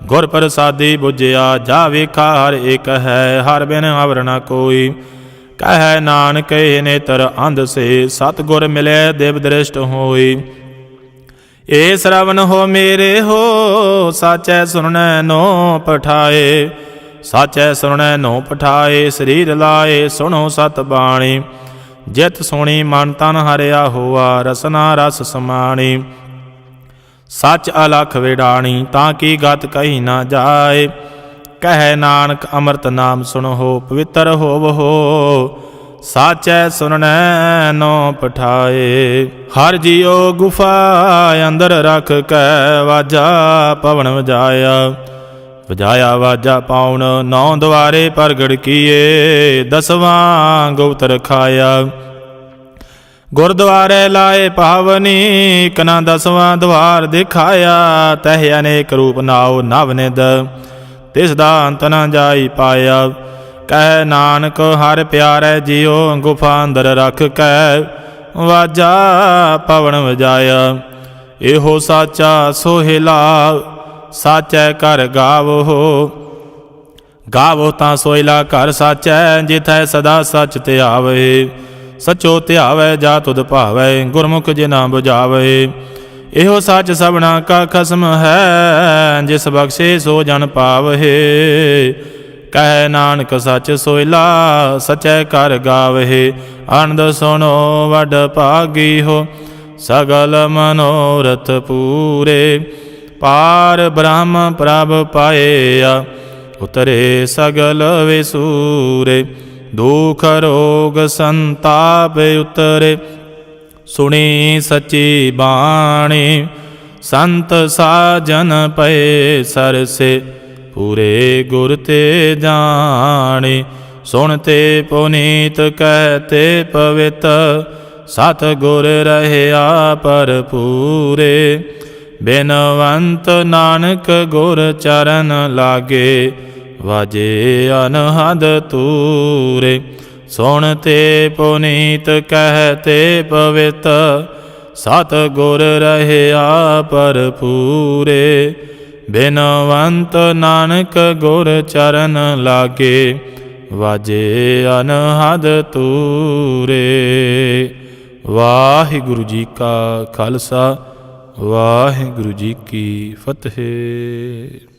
ਗੁਰ ਪ੍ਰਸਾਦੀ ਬੁਝਿਆ, ਜਾ ਵੇਖਾ ਹਰ ਇੱਕ ਹੈ। ਹਰ ਬਿਨ ਅਵਰ ਨਾ ਕੋਈ, ਕਹਿ ਨਾਨਕ ਇਹ ਨੇਤਰ ਅੰਧ ਸੇ। ਸਤਿਗੁਰ ਮਿਲੇ ਦਿਵ ਦ੍ਰਿਸ਼ਟ ਹੋਈ। ਏ ਸ਼ਰਵਨ ਹੋ ਮੇਰੇ ਹੋ, ਸਾਚੈ ਸੁਣਨੈ ਨੋ ਪਠਾਏ। ਸਾਚੈ ਸੁਣਨੈ ਨੋ ਪਠਾਏ, ਸਰੀਰ ਲਾਏ ਸੁਣੋ ਸਤ ਬਾਣੀ। ਜਿਤ ਸੁਣੀ ਮਨ ਤਨ ਹਰਿਆ ਹੋਆ, ਰਸਨਾ ਰਸ ਸਮਾਣੀ। ਸੱਚ ਅਲਖ ਵਿਡਾਣੀ, ਤਾਂ ਕੀ ਗਤ ਕਹੀ ਨਾ ਜਾਏ। ਕਹਿ ਨਾਨਕ ਅੰਮ੍ਰਿਤ ਨਾਮ ਸੁਣੋ, ਪਵਿੱਤਰ ਹੋਵੋ। ਸਾਚੈ ਸੁਣਨੈ ਨੋ ਪਠਾਏ। ਹਰ ਜੀਉ ਗੁਫਾ ਅੰਦਰ ਰਖ ਕੈ, ਵਾਜਾ ਪਵਨ ਵਜਾਇਆ। ਵਜਾਇਆ ਵਾਜਾ ਪਾਉਣ, ਨੌ ਦੁਆਰੇ ਪ੍ਰਗਟ ਕੀਏ। ਦਸਵਾਂ ਗੁਪਤ ਰਖਾਇਆ, ਗੁਰਦੁਆਰੇ ਲਾਏ ਪਾਵਨੀ। ਕਨਾ ਦਸਵਾਂ ਦੁਆਰ ਦਿਖਾਇਆ, ਤਹਿ ਅਨੇਕ ਰੂਪ ਨਾਉ ਨਵ ਨਿਧ। ਤਿਸ ਦਾ ਅੰਤ ਨਾ ਜਾਈ ਪਾਇਆ। ਕਹਿ ਨਾਨਕ ਹਰ ਪਿਆਰੇ ਜੀਉ, ਗੁਫਾ ਅੰਦਰ ਰਖ ਕੈ ਵਾਜਾ ਪਵਨ ਵਜਾਇਆ। ਇਹੋ ਸਾਚਾ ਸੋਹਿਲਾ, ਸਾਚੈ ਕਰ ਗਾਵੋ। ਗਾਵੋ ਤਾਂ ਸੋਇਲਾ ਘਰ ਸਾਚੈ, ਜਿਥੈ ਸਦਾ ਸਚ ਧਿਆਵੇ। ਸਚੋ ਧਿਆਵੈ ਜਾ ਤੁਧ ਭਾਵੈ, ਗੁਰਮੁਖ ਜਿਨਾ ਬੁਝਾਵੇ। ਇਹੋ ਸੱਚ ਸਭਨਾ ਕਾ ਖਸਮ ਹੈ, ਜਿਸ ਬਖਸ਼ੇ ਸੋ ਜਨ ਪਾਵਹਿ। ਕਹਿ ਨਾਨਕ ਸੱਚ ਸੋਇਲਾ, ਸਚੈ ਕਰ ਗਾਵਹਿ। ਆਨੰਦ ਸੁਣੋ ਵਡ ਭਾਗੀ ਹੋ, ਸਗਲ ਮਨੋਰਥ ਪੂਰੇ। ਪਾਰ ਬ੍ਰਹਮ ਪ੍ਰਭ ਪਾਇਆ, ਉਤਰੇ ਸਗਲ ਵਿਸੂਰੇ। ਦੁਖ ਰੋਗ ਸੰਤਾਪ ਉਤਰੇ, ਸੁਣੀ ਸੱਚੀ ਬਾਣੀ। ਸੰਤ ਸਾਜਨ ਪਏ ਸਰਸੇ, ਪੂਰੇ ਗੁਰ ਤੇ ਜਾਣੇ। ਸੁਣਤੇ ਪੁਨੀਤ ਕਹਤੇ ਪਵਿੱਤ, ਸਤ ਗੁਰ ਰਹਿਆ ਭਰਪੂਰੇ। ਬਿਨਵੰਤ ਨਾਨਕ ਗੁਰ ਚਰਨ ਲਾਗੇ, ਵਾਜੇ ਅਨਹਦ ਤੂਰੇ। ਸੁਣਤੇ ਪੁਨੀਤ ਕਹਤੇ ਪਵਿੱਤ, ਸਤ ਗੁਰ ਰਹਿਆ ਭਰਪੂਰੇ। ਬਿਨਵੰਤ ਨਾਨਕ ਗੁਰ ਚਰਨ ਲਾਗੇ, ਵਾਜੇ ਅਨਹਦ ਤੂਰੇ। ਵਾਹਿਗੁਰੂ ਜੀ ਕਾ ਖਾਲਸਾ, ਵਾਹਿਗੁਰੂ ਜੀ ਕੀ ਫਤਿਹ।